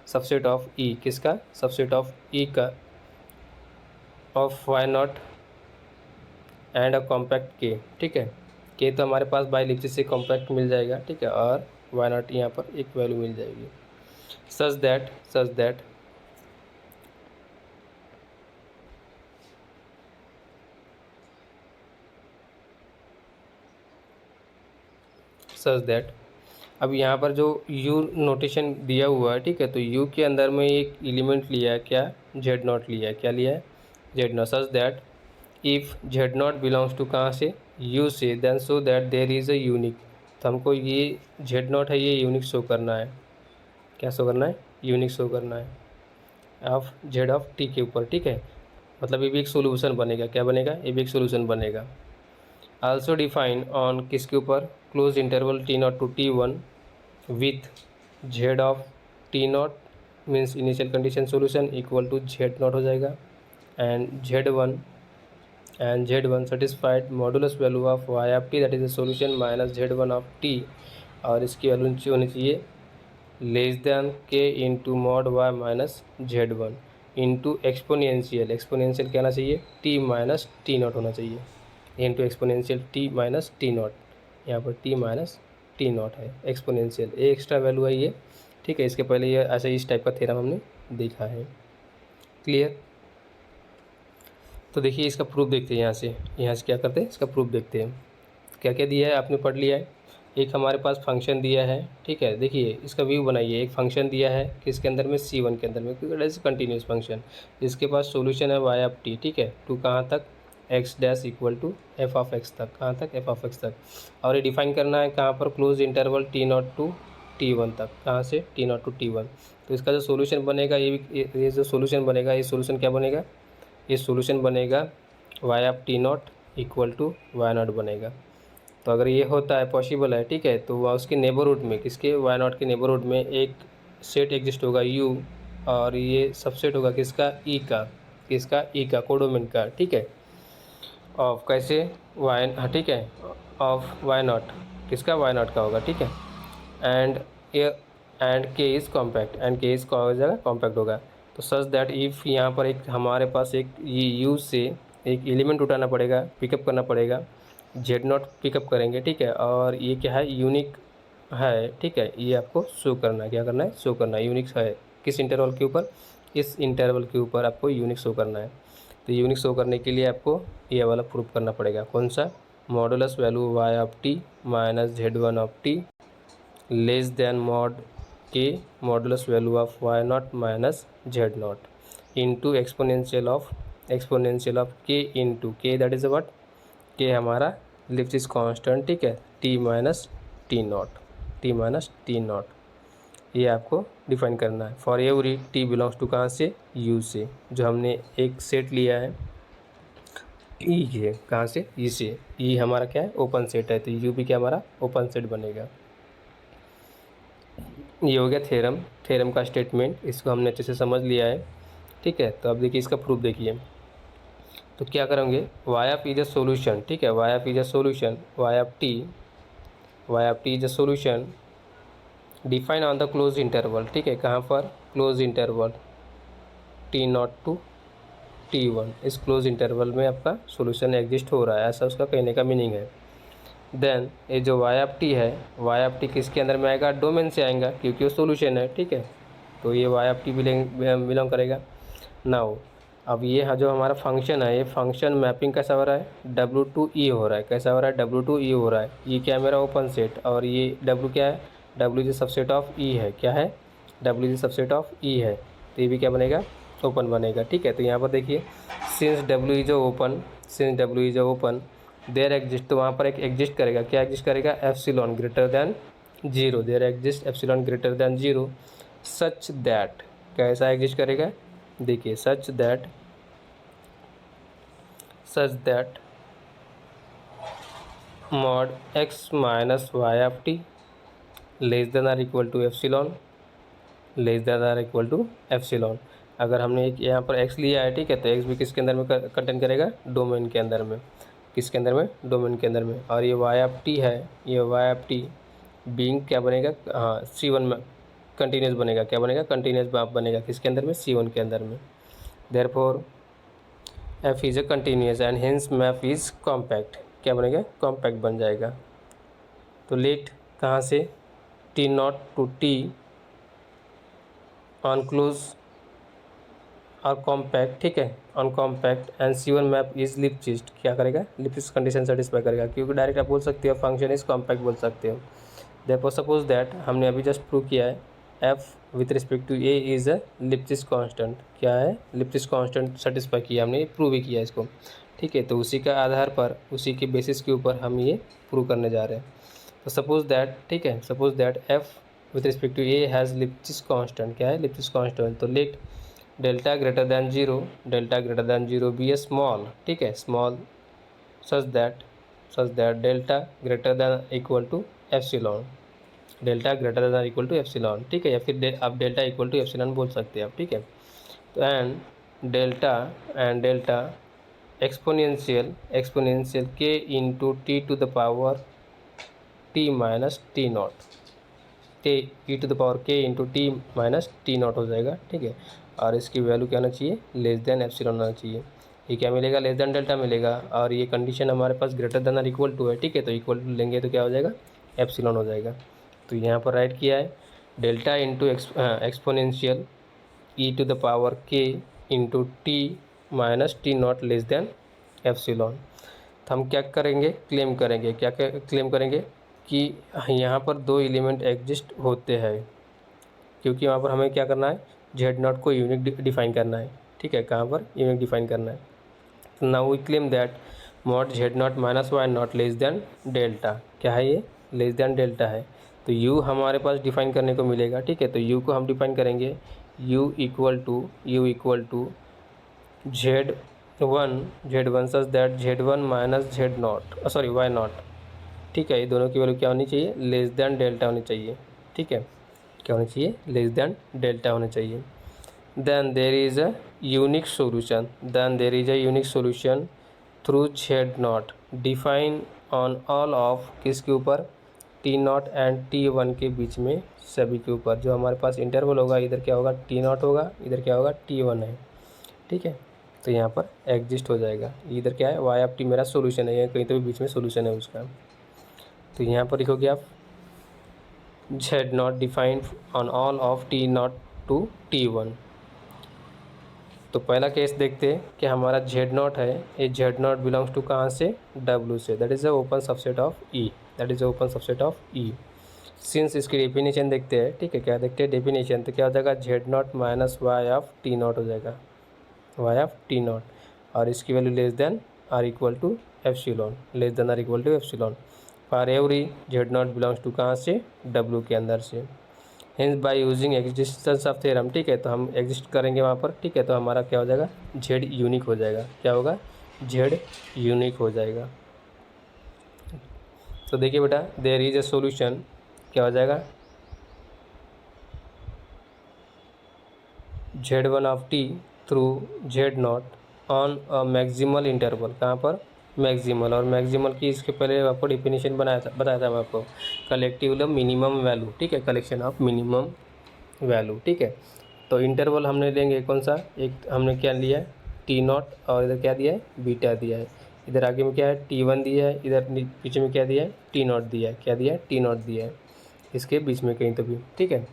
subset of E, किसका, सबसेट ऑफ ई का, of Y nought and a compact K, ठीक है, के तो हमारे पास बाई लिप्सिस से कॉम्पैक्ट मिल जाएगा, ठीक है, और वाई नॉट यहाँ पर एक वैल्यू मिल जाएगी, सच दैट अब यहाँ पर जो u नोटेशन दिया हुआ है, ठीक है, तो u के अंदर में एक एलिमेंट लिया है, क्या, z नॉट लिया है, क्या लिया है, z not, such that if z not belongs to कहाँ से, u से, then so that there is a unique, तो हमको ये z नॉट है, ये यूनिक शो करना है, क्या शो करना है, यूनिक शो करना है ऑफ z ऑफ t के ऊपर, ठीक है, मतलब ये भी एक सोल्यूशन बनेगा, क्या बनेगा, ये भी एक सोल्यूशन बनेगा। आल्सो डिफाइन ऑन किसके ऊपर, close interval T not to T one with z of T not means initial condition solution equal to z not हो जाएगा, and z one satisfied modulus value of y of t that is the solution minus z one of t, और इसकी वैल्यू नीचे होनी चाहिए less than के into mod y minus z one into exponential क्या आना चाहिए, t माइनस टी नॉट होना चाहिए, into exponential t minus T not, यहाँ पर t माइनस टी नॉट है, एक्सपोनेंशियल ए एक्स्ट्रा वैल्यू है ये, ठीक है, इसके पहले ये ऐसे इस टाइप का थ्योरम हमने देखा है, क्लियर। तो देखिए इसका प्रूफ देखते हैं, यहाँ से क्या करते हैं, इसका प्रूफ देखते हैं, क्या क्या दिया है आपने पढ़ लिया है। एक हमारे पास फंक्शन दिया है, ठीक है, देखिए इसका व्यू बनाइए, एक फंक्शन दिया है किसके अंदर में, सी वन के अंदर में, क्योंकि इज कंटिन्यूस फंक्शन, इसके पास सोल्यूशन है वाई ऑफ टी, ठीक है, टू कहाँ तक, x dash equal to F of x तक, कहाँ तक, एफ ऑफ एक्स तक, और ये डिफाइन करना है कहाँ पर, close interval T not to T one तक, कहाँ से, t not to T one, तो इसका जो सोल्यूशन बनेगा, ये जो सोल्यूशन बनेगा, ये सोल्यूशन क्या बनेगा, ये सोल्यूशन बनेगा y of T not equal to Y not बनेगा। तो अगर ये होता है, पॉसिबल है, ठीक है, तो वह उसके नेबरहुड में, किसके, वाई नॉट के नेबरहुड में एक सेट एग्जिस्ट होगा u, और ये सबसेट होगा किसका, e का, किसका, e का, कोडोमेन का, ठीक है, ऑफ कैसे, वाई, हाँ ठीक है, ऑफ वाई नॉट, किसका, वाई नॉट का होगा, ठीक है, एंड एंड के इज़ कॉम्पैक्ट, एंड के इज़ हो जाएगा, कॉम्पैक्ट होगा, तो सच दैट इफ़ यहाँ पर एक हमारे पास एक ये यू से एक एलिमेंट उठाना पड़ेगा, पिकअप करना पड़ेगा, z नॉट पिकअप करेंगे, ठीक है, और ये क्या है, यूनिक है, ठीक है, ये आपको शो करना है, क्या करना है, शो करना है, यूनिक है, किस इंटरवल के ऊपर, इस इंटरवल के ऊपर आपको यूनिक शो करना है। तो यूनिक शो करने के लिए आपको ये वाला प्रूफ करना पड़ेगा, कौन सा, modulus value Y of T minus Z one of T less than mod के modulus value of Y nought minus Z nought into exponential of K into K, that is what, के हमारा लिप्सिस constant, ठीक है, T minus T not, ये आपको define करना है for every t belongs to कहाँ से, यू से, जो हमने एक सेट लिया है ई है, कहाँ से, ई से, ई हमारा क्या है, ओपन सेट है, तो यू भी क्या हमारा ओपन सेट बनेगा। ये हो गया थ्योरम का स्टेटमेंट, इसको हमने अच्छे से समझ लिया है, ठीक है। तो अब देखिए इसका प्रूफ देखिए, तो क्या करेंगे, y of is a solution, ठीक है, y of is a solution, Y of T is a solution define on the close interval, ठीक है, कहाँ पर, close interval T not to T one, इस क्लोज इंटरवल में आपका सोल्यूशन एग्जिस्ट हो रहा है, ऐसा उसका कहने का मीनिंग है। देन ये जो वाई ऑफ टी है, वाई ऑफ टी किसके अंदर में आएगा, डोमेन से आएगा, क्योंकि वो सोल्यूशन है, ठीक है, तो ये वाई ऑफ टी बिलोंग करेगा। नाउ अब ये जो हमारा फंक्शन है, ये फंक्शन मैपिंग कैसा हो रहा है, W2E हो रहा है। कैसा हो रहा है, W2E हो रहा है। ये क्या है मेरा ओपन सेट, और ये W क्या है, W is subset of E है। क्या है, W is subset of E है, तो ये भी क्या बनेगा, ओपन बनेगा। ठीक है, तो यहाँ पर देखिए since W is open, since W is open there exist, तो वहाँ पर एक एग्जिस्ट करेगा। क्या एग्जिस्ट करेगा, epsilon greater than 0, there exist epsilon greater than 0 such that, कैसा एग्जिस्ट करेगा, देखिए such that mod x minus y of T less than or equal to epsilon, less than or equal to epsilon. अगर हमने एक यहाँ पर x लिया है, ठीक है, तो x भी किसके अंदर में कंटेन करेगा, डोमेन के अंदर में। किसके अंदर में, डोमेन के अंदर में। और ये वाई ऑफ टी है, ये वाई ऑफ टी बीइंग क्या बनेगा, हाँ C1 में कंटिन्यूस बनेगा। क्या बनेगा, कंटिन्यूस बनेगा किसके अंदर में, C1 के अंदर में। Therefore f is a continuous and hence map is compact. क्या बनेगा, कॉम्पैक्ट बन जाएगा। तो लेट कहाँ से, T0 to T on close और कॉम्पैक्ट, ठीक है, on compact and C1 map is Lipschitz. क्या करेगा, लिपचिस्ट कंडीशन सेटिस्फाई करेगा, क्योंकि डायरेक्ट आप बोल सकते हो फंक्शन इज कॉम्पैक्ट बोल सकते हो। देयरफॉर सपोज दैट, हमने अभी जस्ट प्रूव किया है f with respect to a is a Lipschitz constant. क्या है, लिपचिस्ट कांस्टेंट सेटिस्फाई किया हमने, प्रूव ही किया इसको। ठीक है, तो उसी का आधार पर, उसी के बेसिस के ऊपर हम ये प्रूव करने जा रहे हैं। तो सपोज दैट, ठीक है, suppose that f with respect to a has Lipschitz constant. क्या है, लिपचिस्ट कांस्टेंट। तो let delta greater than 0, delta greater than 0 be a small, ठीक है, small such that delta greater than equal to epsilon, delta greater than equal to epsilon. ठीक है, या फिर आप डेल्टा इक्वल टू एप्सिलॉन बोल सकते हैं आप। ठीक है, तो and delta exponential K into T to the power T minus T nought, T to the power K into T minus T nought हो जाएगा। ठीक है, और इसकी वैल्यू क्या होना चाहिए, लेस देन एप्सिलॉन होना चाहिए। ये क्या मिलेगा, लेस देन डेल्टा मिलेगा, और ये कंडीशन हमारे पास ग्रेटर देन और इक्वल टू है। ठीक है, तो इक्वल टू लेंगे तो क्या हो जाएगा, एप्सिलॉन हो जाएगा। तो यहाँ पर राइट किया है delta into exponential E to the power K into T minus T nought less than epsilon. तो हम क्या करेंगे, क्लेम करेंगे, क्या क्लेम करेंगे कि यहाँ पर दो एलिमेंट एग्जिस्ट होते हैं, क्योंकि वहाँ पर हमें क्या करना है, जेड नॉट को यूनिक डिफाइन करना है। ठीक है, कहाँ पर, यूनिक डिफाइन करना है। तो now we claim that mod z not minus y not less than delta. क्या है ये, लेस देन डेल्टा है। तो यू हमारे पास डिफाइन करने को मिलेगा। ठीक है, तो यू को हम डिफाइन करेंगे, u equal to Z1 such that Z1 minus Z not, sorry y not. ठीक है, ये दोनों की वैल्यू क्या होनी चाहिए, लेस देन डेल्टा होनी चाहिए। ठीक है, क्या होनी चाहिए, लेस देन डेल्टा होना चाहिए। Then there is a unique solution through Z0 define on all of, किसके ऊपर, T0 एंड T1 के बीच में, सभी के ऊपर। जो हमारे पास इंटरवल होगा, इधर क्या होगा, T0 होगा, इधर क्या होगा, T1 है। ठीक है, तो यहाँ पर एग्जिस्ट हो जाएगा। इधर क्या है, वाई ऑफ टी मेरा सोल्यूशन है, कहीं तो भी बीच में सोल्यूशन है उसका। तो यहाँ पर लिखोगे आप Z0 defined on all of T0 to T1। तो पहला केस देखते हैं कि हमारा Z0 है, ये Z0 बिलोंग्स टू कहाँ से, W से, that is a open subset of E, since इसकी डेफिनेशन देखते हैं। ठीक है, क्या देखते हैं, डेफिनेशन। तो क्या हो जाएगा, Z0 minus y of T0 हो जाएगा, वाई ऑफ T0, और इसकी value less than or equal to epsilon, less than or equal to epsilon for every Z0 belongs to कहाँ से, W के अंदर से। Hence by using existence of theorem. ठीक है, तो हम एग्जिस्ट करेंगे वहाँ पर। ठीक है, तो हमारा क्या हो जाएगा, Z यूनिक हो जाएगा। क्या होगा, Z यूनिक हो जाएगा। तो देखिए बेटा, देयर इज ए सोल्यूशन, क्या हो जाएगा, Z1 of T through Z0 on a maximal interval. कहाँ पर, मैक्सिमल, और मैक्सिमल की इसके पहले आपको डिफिनीशन बताया था मैं आपको, कलेक्टिव मिनिमम वैल्यू। ठीक है, कलेक्शन ऑफ मिनिमम वैल्यू। ठीक है, तो इंटरवल हमने लेंगे कौन सा, एक हमने क्या लिया है, T0, और इधर क्या दिया है, बीटा दिया है। इधर आगे में क्या है, T1 दिया है, इधर पीछे में क्या दिया है, T0 दिया है। क्या दिया है, T0 दिया है, इसके बीच में कहीं तो भी। ठीक है,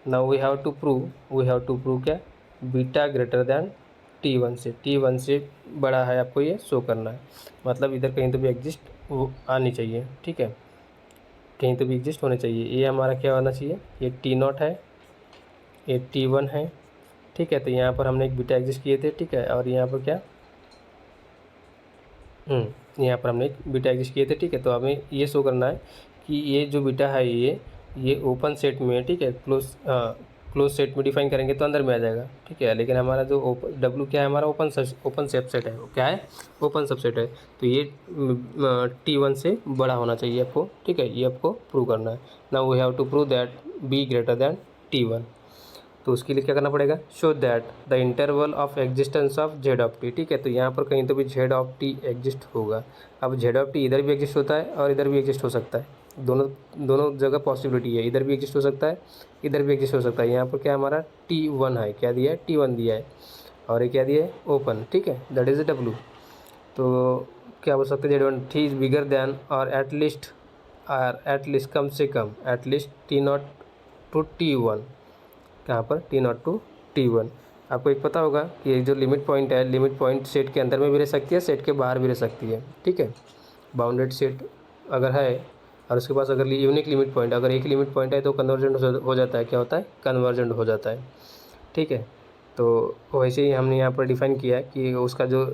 now we have to prove क्या, बीटा ग्रेटर दैन T1 से, T1 से बड़ा है आपको ये शो करना है, मतलब इधर कहीं तो भी एग्जिस्ट आनी चाहिए, ठीक है, कहीं तो भी एग्जिस्ट होने चाहिए। ये हमारा क्या होना चाहिए, ये T0 है, ये T1 है, ठीक है। तो यहाँ पर हमने एक बीटा एग्जिस्ट किए थे, ठीक है, और यहाँ पर क्या, यहाँ पर हमने एक बीटा एग्जिस्ट किए थे, ठीक है। तो हमें ये शो करना है कि ये जो बीटा है ये ओपन सेट में है, ठीक है, क्लोज सेट में डिफाइन करेंगे तो अंदर में आ जाएगा, ठीक है। लेकिन हमारा जो डब्लू क्या है, हमारा ओपन सबसेट है, क्या है, ओपन सबसेट है। तो ये T1 से बड़ा होना चाहिए आपको, ठीक है, ये आपको प्रूव करना है। Now we have to prove that b greater than T1। तो उसके लिए क्या करना पड़ेगा, show that the interval of existence of z of T, ठीक है। तो यहाँ पर कहीं तो भी जेड ऑफ टी एग्जिस्ट होगा। अब जेड ऑफ टी इधर भी एग्जिस्ट होता है और इधर भी एग्जिस्ट हो सकता है, दोनों जगह पॉसिबिलिटी है, इधर भी एग्जिस्ट हो सकता है, इधर भी एग्जिस्ट हो सकता है। यहाँ पर क्या हमारा T1 है, क्या दिया है, T1 दिया है, और ये क्या दिया है, ओपन, ठीक है, दैट इज़ डब्लू। तो क्या बोल सकते हैं, जेड1 टी इज़ बिगर दैन और एटलीस्ट कम से कम एटलीस्ट T0 टू T1, कहाँ पर T0 टू T1। आपको एक पता होगा कि एक जो लिमिट पॉइंट है, लिमिट पॉइंट सेट के अंदर में भी रह सकती है, सेट के बाहर भी रह सकती है, ठीक है। बाउंडेड सेट अगर है और उसके पास अगर यूनिक लिमिट पॉइंट, अगर एक लिमिट पॉइंट है तो कन्वर्जेंट हो जाता है, क्या होता है, कन्वर्जेंट हो जाता है, ठीक है। तो वैसे ही हमने यहाँ पर डिफाइन किया है कि उसका जो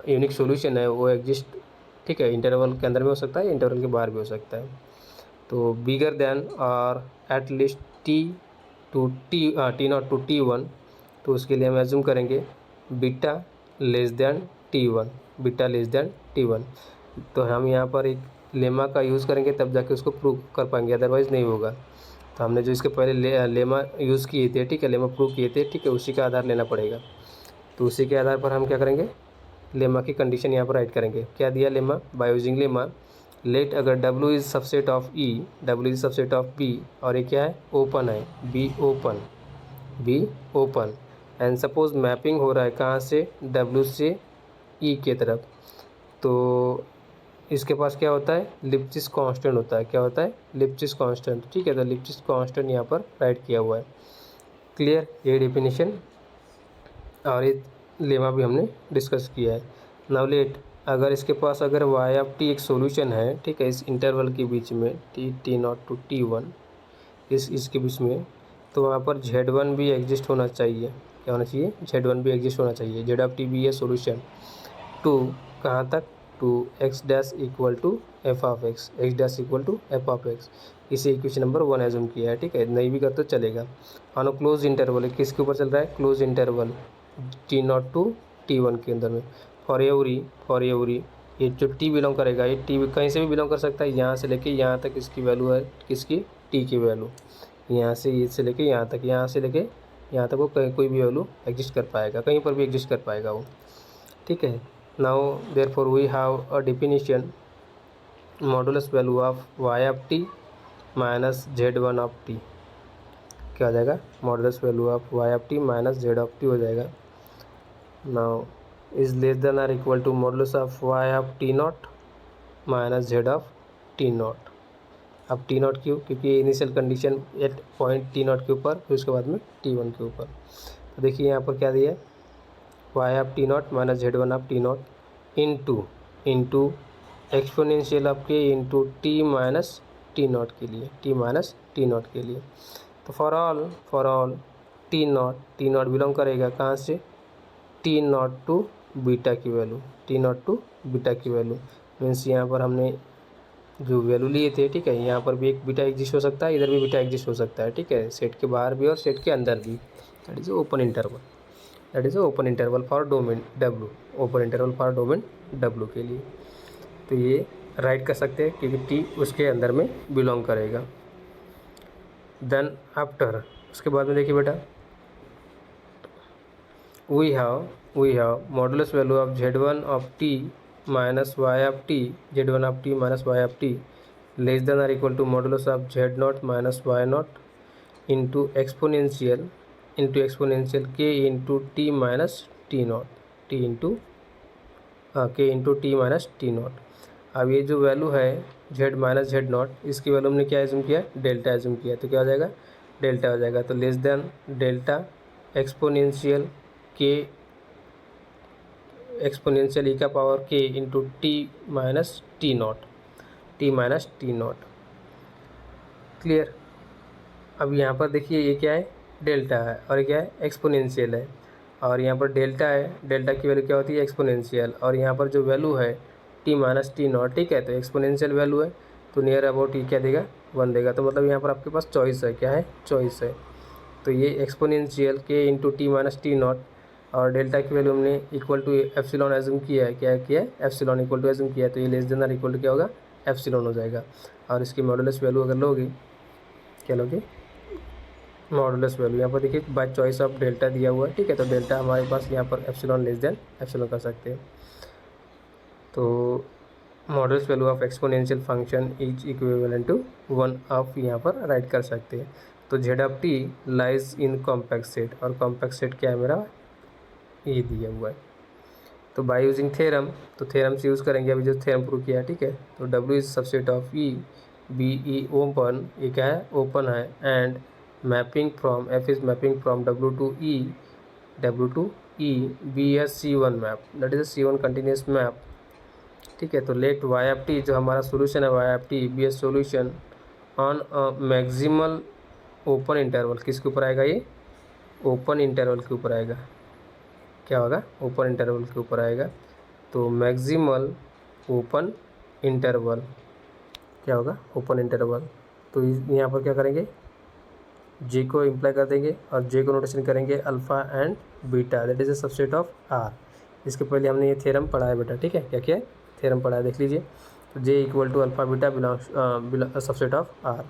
यूनिक सॉल्यूशन है वो एग्जिस्ट, ठीक है, इंटरवल के अंदर में हो सकता है, इंटरवल के बाहर भी हो सकता है। तो बिगर दैन और at least T0 to T1, तो उसके लिए हम एज्यूम करेंगे beta less than T1, beta less than T1। तो हम यहाँ पर एक लेमा का यूज़ करेंगे तब जाके उसको प्रूव कर पाएंगे, अदरवाइज़ नहीं होगा। तो हमने जो इसके पहले लेमा यूज़ किए थे, ठीक है, लेमा प्रूव किए थे, ठीक है, उसी का आधार लेना पड़ेगा। तो उसी के आधार पर हम क्या करेंगे, लेमा की कंडीशन यहाँ पर राइट करेंगे। क्या दिया lemma, by using lemma let अगर W is subset of E, W is subset of B, और ये क्या है, ओपन है, B open and suppose mapping हो रहा है कहाँ से, W से E के तरफ, तो इसके पास क्या होता है, लिप्सिस कांस्टेंट होता है, क्या होता है, लिप्सिस कांस्टेंट, ठीक है। तो लिप्सिस कांस्टेंट यहाँ पर राइट किया हुआ है, क्लियर, ये डेफिनेशन और ये लेमा भी हमने डिस्कस किया है। नाउ लेट अगर इसके पास अगर y ऑफ t एक सॉल्यूशन है, ठीक है, इस इंटरवल के बीच में T0 टू T1, इसके बीच में, तो वहाँ पर Z1 भी एग्जिस्ट होना चाहिए, क्या होना चाहिए, Z1 भी एग्जिस्ट होना चाहिए, Z ऑफ t भी है सॉल्यूशन टू कहाँ तक, to x dash equal to f of x, x dash equal to f of x। इसे इक्वेशन नंबर 1 एज्यूम किया है, ठीक है, नहीं भी कर तो चलेगा। ऑन क्लोज इंटरवल, किसके ऊपर चल रहा है, close interval T0 to T1 के अंदर में, फॉर एवरी ये जो t बिलोंग करेगा, ये t कहीं से भी बिलोंग कर सकता है, यहाँ से लेके यहाँ तक इसकी वैल्यू है, किसकी, t की वैल्यू, यहाँ से लेके यहाँ तक, यहाँ से लेके यहाँ तक वो कहीं कोई भी वैल्यू एग्जिस्ट कर पाएगा, कहीं पर भी एग्जिस्ट कर पाएगा वो, ठीक है। Now therefore we have a definition modulus value of y of t minus Z1 of t, क्या हो जाएगा, modulus value of y of t minus Z of t हो जाएगा। Now is less than or equal to modulus of y of T0 minus Z of T0। अब T0 क्यों, क्योंकि initial condition at point T0 के ऊपर, फिर उसके बाद में T1 के ऊपर। तो देखिए यहाँ पर क्या दिया है, y of T0 minus Z1 of T0 into exponential आपके इंटू T माइनस T0 के लिए, T माइनस T0 के लिए। तो फॉर ऑल T0 बिलोंग करेगा कहाँ से, T0 टू बीटा की वैल्यू, T0 टू बीटा की वैल्यू मीन्स यहाँ पर हमने जो वैल्यू लिए थे, ठीक है, यहाँ पर भी एक बीटा एग्जिस्ट हो सकता है, इधर भी बीटा एग्जिस्ट हो सकता है, ठीक है, सेट के बाहर भी और सेट के अंदर भी, that is open interval, that is open interval for domain W, open interval for domain W के लिए। तो ये राइट कर सकते हैं क्योंकि T उसके अंदर में बिलोंग करेगा। देन आफ्टर उसके बाद में देखिए बेटा, we have modulus value of Z1 of t minus y of t, Z1 of t minus y of t less than or equal to modulus of Z0 minus Y0 into exponential k into t minus T0, k into t minus T0। अब ये जो value है Z minus Z0, इसकी value हमने क्या assume किया, delta assume किया, तो क्या हो जाएगा, डेल्टा हो जाएगा। तो लेस देन डेल्टा एक्सपोनेंशियल के एक्सपोनेंशियल ई का power K into T minus T nought, T minus T not. Clear. अब यहाँ पर देखिए ये क्या है, डेल्टा है, और ये क्या है, एक्सपोनेंशियल है, और यहाँ पर डेल्टा है, डेल्टा की वैल्यू क्या होती है, एक्सपोनेंशियल, और यहाँ पर जो वैल्यू है टी माइनस टी नॉट, ठीक है, तो एक्सपोनेंशियल वैल्यू है, तो नियर अबाउट ये क्या देगा, 1 देगा। तो मतलब यहाँ पर आपके पास चॉइस है, क्या है, चॉइस है। तो ये exponential K into T minus T not, और डेल्टा की वैल्यू हमने इक्वल टू एप्सिलॉन एज्यूम किया है, क्या किया है, एप्सिलॉन इक्वल टू एज्यूम किया है, तो ये लेस देन और इक्वल टू क्या होगा, एप्सिलॉन हो जाएगा। और इसकी मॉडुलस वैल्यू अगर लोगे, क्या लोगे, मॉडुलस वैल्यू, यहाँ पर देखिए बाय चॉइस ऑफ डेल्टा दिया हुआ है, ठीक है, तो डेल्टा हमारे पास यहाँ पर एप्सिलॉन लेस देन एप्सिलॉन कर सकते हैं। तो modulus value of exponential function is equivalent to 1 आप यहाँ पर राइट कर सकते हैं। तो z of t lies in compact set, और कॉम्पैक्ट सेट क्या है मेरा, ये दिया हुआ है। तो बाय यूजिंग थ्योरम, तो थ्योरम से यूज़ करेंगे, अभी जो थ्योरम प्रूव किया है, ठीक है। तो W is subset of E, be E open, ये क्या है, ओपन है, and mapping from F is mapping from W to E be S C1 map, that is a C1 continuous map, ठीक है। तो लेट y ऑफ टी, जो हमारा solution है y of T, be S solution on maximal open interval, किसके ऊपर आएगा, ये ओपन इंटरवल के ऊपर आएगा, क्या होगा, ओपन इंटरवल के ऊपर आएगा। तो मैक्सिमल ओपन इंटरवल क्या होगा, ओपन इंटरवल। तो यहाँ पर क्या करेंगे, जे को इम्प्लाई कर देंगे, और जे को नोटेशन करेंगे alpha and beta, that is a subset of R. इसके पहले हमने ये थ्योरम पढ़ा है बेटा, ठीक है, क्या क्या है, थ्योरम पढ़ा है, देख लीजिए। तो J equal to alpha beta belongs subset of R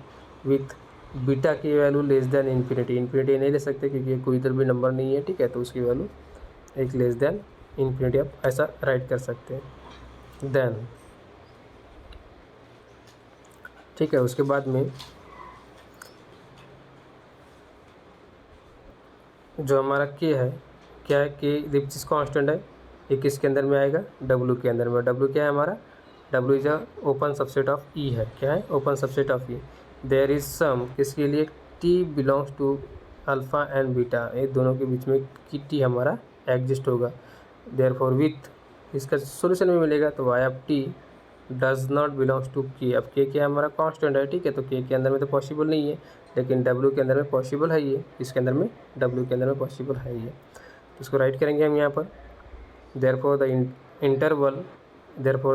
with beta की value less than infinity, infinity नहीं ले सकते क्योंकि कोई इधर भी नंबर नहीं है, ठीक है, तो उसकी वैल्यू एक लेस देन इन्फिनिटी आप ऐसा राइट कर सकते हैं। देन ठीक है, उसके बाद में जो हमारा के है, क्या है, के लिप्सिस कांस्टेंट है, ये किसके अंदर में आएगा, डब्ल्यू के अंदर में। डब्ल्यू क्या है हमारा, W is a open subset of E है, क्या है, open subset of E. There is some, किसके लिए, T belongs to alpha and beta, ये दोनों के बीच में की टी हमारा एग्जिस्ट होगा। देयर फॉर विथ इसका सोल्यूशन भी मिलेगा, तो Y of T does not belongs to K. अब के क्या हमारा कांस्टेंट है, ठीक है, तो के अंदर में तो पॉसिबल नहीं है, लेकिन डब्ल्यू के अंदर में पॉसिबल है, ये इसके अंदर में डब्ल्यू के अंदर में पॉसिबल है ये। तो इसको राइट करेंगे हम यहाँ पर, therefore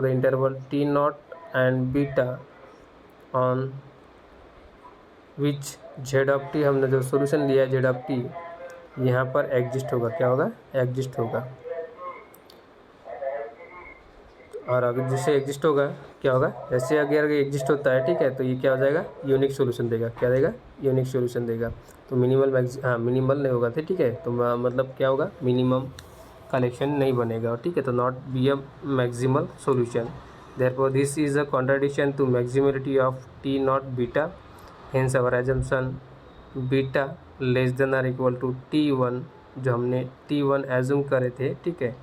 the interval T not and beta on which Z of T, हमने जो सोल्यूशन लिया है जेड ऑफ टी, यहाँ पर एग्जिस्ट होगा, क्या होगा, एग्जिस्ट होगा। और अगर जिससे एग्जिस्ट होगा, क्या होगा, जैसे अगर एग्जिस्ट होता है, ठीक है, तो ये क्या हो जाएगा, यूनिक सॉल्यूशन देगा, क्या देगा, यूनिक सॉल्यूशन देगा। तो मिनिमल नहीं होगा, ठीक है, तो मतलब क्या होगा, मिनिमम कलेक्शन नहीं बनेगा, ठीक है, तो not be a maximal solution. Therefore this is a contradiction to maximality of T not beta, hence our assumption beta less than or equal to T1, जो हमने T1 एज्यूम करे थे, ठीक है,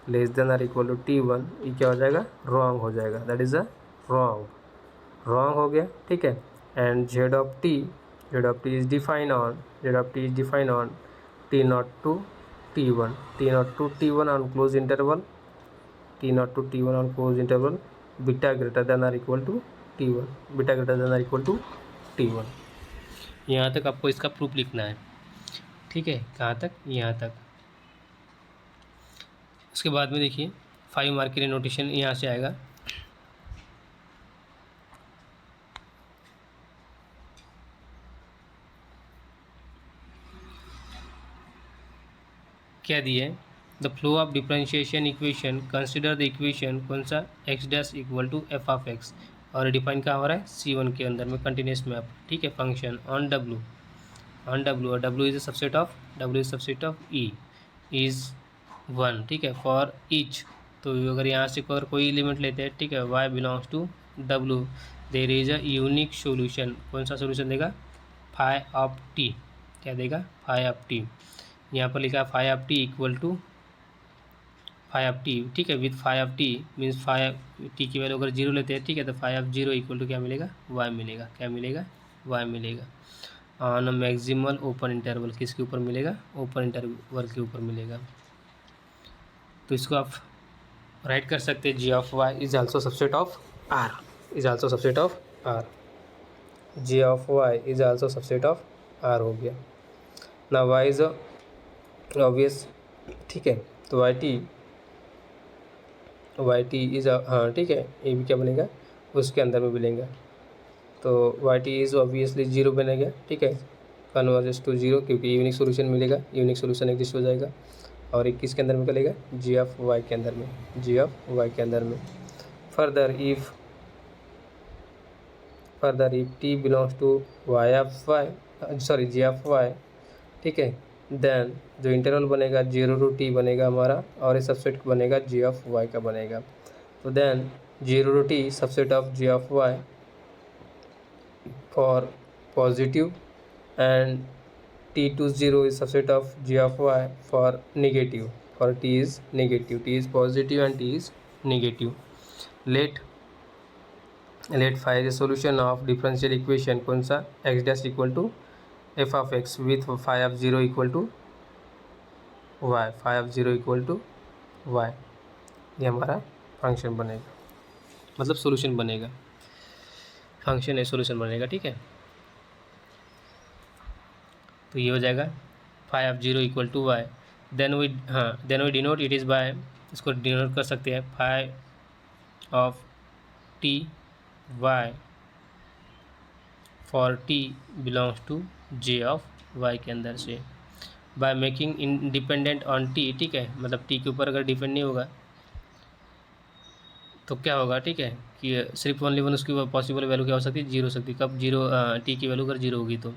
less than or equal to T1, ये क्या हो जाएगा, रॉन्ग हो जाएगा, दैट इज़ अ रॉन्ग हो गया, ठीक है। And Z of T is define on T not to T1 on close interval, beta greater than or equal to T1। यहाँ तक आपको इसका प्रूफ लिखना है, ठीक है, कहाँ तक, यहाँ तक। उसके बाद में देखिए 5 मार्क के लिए नोटेशन यहाँ से आएगा, क्या दिए, the flow of differentiation equation, consider the equation कौन सा, X dash equal to F of X, और डिफाइन कहाँ हो रहा है, C1 के अंदर में कंटिन्यूस मैप, ठीक है, फंक्शन ऑन W, और W is subset of E is 1, ठीक है, फॉर ईच। तो अगर यहाँ से अगर कोई एलिमेंट लेते हैं, ठीक है, y belongs to W, there is a unique solution, कौन सा सॉल्यूशन देगा, फाई ऑफ टी, क्या देगा, फाई ऑफ टी। यहाँ पर लिखा है phi of T equal to phi of T, ठीक है, with phi of T means phi T की वैल्यू अगर 0 लेते हैं, ठीक है, तो फाई ऑफ 0 इक्वल टू क्या मिलेगा, y मिलेगा, क्या मिलेगा, y मिलेगा। ऑन मैक्सिमल ओपन इंटरवल, किसके ऊपर मिलेगा? ओपन इंटरवल के ऊपर मिलेगा। तो इसको आप राइट कर सकते हैं, G of Y is also subset of R, is also subset of R, G of Y is also subset of R हो गया ना। वाई इज ऑब्वियस, ठीक है। तो वाई टी इज, हाँ ठीक है, ये भी क्या बनेगा? उसके अंदर में मिलेंगे। तो Y T is obviously zero बनेगा, ठीक है, कन्वर्जेस टू जीरो, क्योंकि यूनिक सोल्यूशन मिलेगा, यूनिक सोल्यूशन एग्जिस्ट हो जाएगा। और एक किसके अंदर में निकलेगा? जी ऑफ वाई के अंदर में, जी ऑफ वाई के अंदर में। Further if T belongs to Y of Y, sorry G of Y, ठीक है, देन जो इंटरवल बनेगा 0 to t बनेगा हमारा, और ये सबसेट बनेगा जी ऑफ वाई का बनेगा। तो then 0 to t subset of G of Y for positive, and t to 0 is subset of g of y for negative, for t is negative, t is positive and t is negative. let find the solution of differential equation कौन सा? x dash equal to f of x with phi of 0 equal to y, phi of 0 equal to y, ये हमारा function बनेगा, मतलब solution बनेगा, function है solution बनेगा, ठीक है। तो ये हो जाएगा phi of zero equal to Y, then we denote it is by, इसको डिनोट कर सकते हैं phi of T Y for T belongs to J of Y के अंदर से, by making independent on T, ठीक है, मतलब टी के ऊपर अगर डिपेंड नहीं होगा तो क्या होगा, ठीक है, कि सिर्फ ओनली वन उसकी पॉसिबल वैल्यू क्या हो सकती है? जीरो हो सकती है। कब जीरो? टी की वैल्यू अगर जीरो होगी तो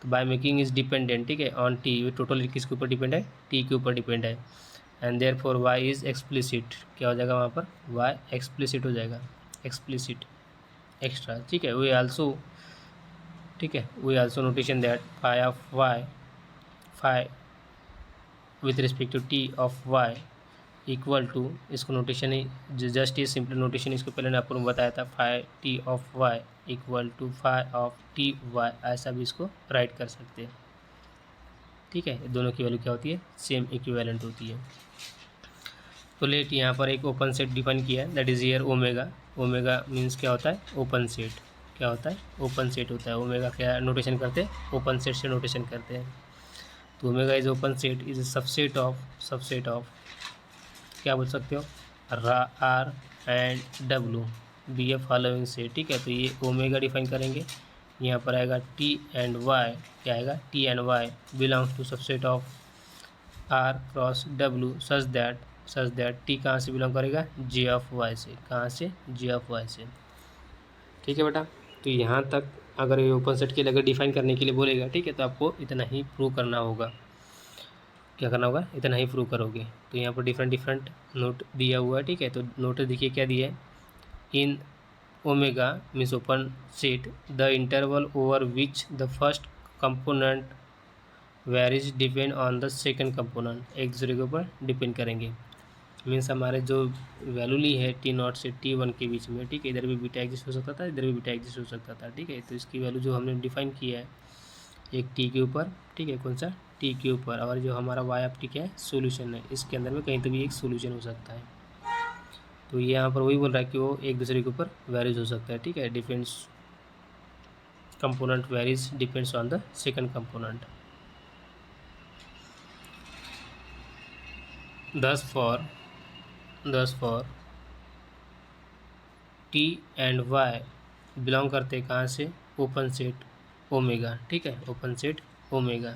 बाय मेकिंग इज डिपेंडेंट, ठीक है, ऑन टी, टोटल किसके ऊपर डिपेंड है? टी के ऊपर डिपेंड है। And therefore Y is explicit, क्या हो जाएगा वहाँ पर? वाई एक्सप्लिसिट हो जाएगा, एक्सप्लिसिट, एक्स्ट्रा, ठीक है। वी आल्सो, ठीक है, we also notation that phi of Y, phi with respect to T of Y equal to, इसको नोटेशन ही जस्ट ये सिंपल नोटेशन, इसको पहले आपको बताया था, phi T of Y equal to phi of T Y, ऐसा भी इसको राइट कर सकते हैं, ठीक है। दोनों की वैल्यू क्या होती है? सेम इक्विवेलेंट होती है। तो लेट यहाँ पर एक ओपन सेट डिफाइन किया है, that is here omega. Omega means क्या होता है? Open set. क्या होता है? ओपन सेट होता है। ओमेगा क्या नोटेशन करते हैं? ओपन सेट से नोटेशन करते हैं। तो omega is open set is subset of क्या बोल सकते हो? R and W be a following से, ठीक है। तो ये ओमेगा डिफाइन करेंगे, यहाँ पर आएगा टी एंड वाई, क्या आएगा? T and Y belongs to subset of R cross W such that T कहाँ से बिलोंग करेगा? जे ऑफ वाई से। कहाँ से? जे ऑफ वाई से, ठीक है बेटा। तो यहाँ तक अगर ये ओपन सेट के लिए अगर डिफाइन करने के लिए बोलेगा, ठीक है, तो आपको इतना ही प्रूव करना होगा। क्या करना होगा? इतना ही प्रूव करोगे। तो यहाँ पर डिफरेंट नोट दिया हुआ है, ठीक है। तो नोट देखिए क्या दिया है, in omega means open set the interval over which the first component varies depend on the second component, एक दूसरे के ऊपर डिपेंड करेंगे। मीन्स हमारे जो वैल्यू ली है टी नॉट से टी वन के बीच में, ठीक है, इधर भी बीटा एग्जिस्ट हो सकता था, इधर भी बीटा एग्जिस्ट हो सकता था, ठीक है। तो इसकी वैल्यू जो हमने डिफाइन किया है एक टी के ऊपर, ठीक है, कौन सा? टी के ऊपर, और जो हमारा वाई ऑफ टी क्या है? सोल्यूशन है, इसके अंदर में कहीं तो भी एक सोल्यूशन हो सकता है। तो ये यहाँ पर वही बोल रहा है कि वो एक दूसरे के ऊपर वेरीज हो सकता है, ठीक है। Difference component varies depends on the second component. thus for T and Y belong करते हैं कहाँ से? ओपन सेट ओमेगा, ठीक है, ओपन सेट ओमेगा।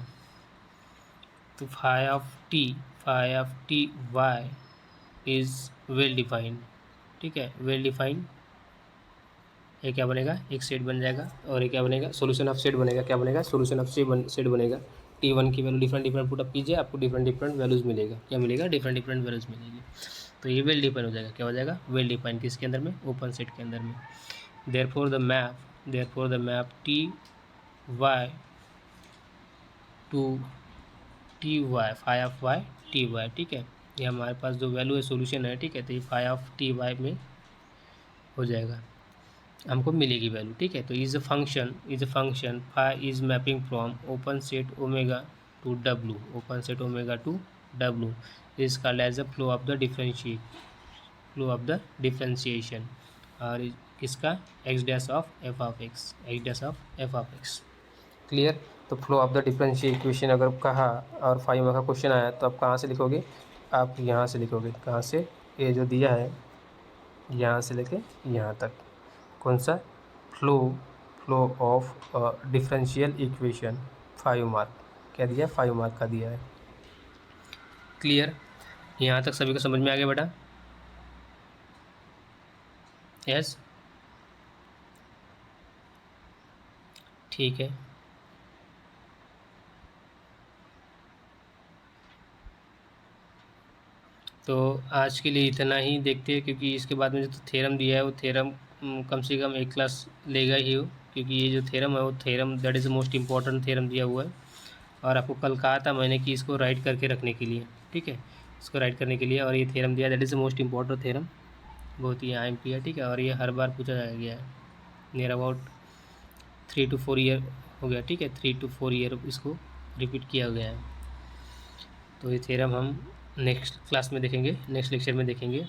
तो phi of T Y is well defined, ठीक है, वेल डिफाइंड। ये क्या बनेगा? एक सेट बन जाएगा, और ये क्या बनेगा? सॉल्यूशन ऑफ सेट बनेगा। क्या बनेगा? सॉल्यूशन ऑफ सेट बनेगा। टी वन की वैल्यू डिफरेंट पुटअप कीजिए, आपको डिफरेंट वैल्यूज़ मिलेगा। क्या मिलेगा? डिफरेंट वैल्यूज़ मिलेगी। तो ये वेल डिफाइन हो जाएगा। क्या हो जाएगा? Well define. किसके अंदर में? ओपन सेट के अंदर में। Therefore the map T Y to T Y, phi of Y T Y, ठीक है। ये हमारे पास जो वैल्यू है सोल्यूशन है, ठीक है। तो ये फाई ऑफ टी वाई में हो जाएगा। हमको मिलेगी वैल्यू, ठीक है। तो is a function phi is mapping from open set omega to W, open set omega to W is called as a flow of the differentiation. और किसका, X dash of F of X, X dash of F of X. Clear. तो flow of the differential equation अगर कहा और 5 का question आया तो आप कहाँ से लिखोगे, आप यहाँ से लिखोगे। कहाँ से, ये जो दिया है यहाँ से लेके यहाँ तक, कौन सा, flow flow of differential equation 5 mark, क्या दिया, 5 मार्क का दिया है। क्लियर, यहाँ तक सभी को समझ में आ गया बेटा? यस, ठीक है। तो आज के लिए इतना ही देखते हैं, क्योंकि इसके बाद में जो थ्योरम दिया है वो थ्योरम कम से कम एक क्लास लेगा ही हो, क्योंकि ये जो थ्योरम है वो theorem that is the most important theorem दिया हुआ है। और आपको कल कहा था मैंने कि इसको राइट करके रखने के लिए, ठीक है, इसको राइट करने के लिए। और ये थ्योरम दिया that is the most important theorem, बहुत ही IMP है, ठीक है। और ये हर बार पूछा गया है, नियर अबाउट 3 to 4 ईयर हो गया, ठीक है, 3 to 4 ईयर इसको रिपीट किया गया है। तो ये थ्योरम हम नेक्स्ट क्लास में देखेंगे, नेक्स्ट लेक्चर में देखेंगे।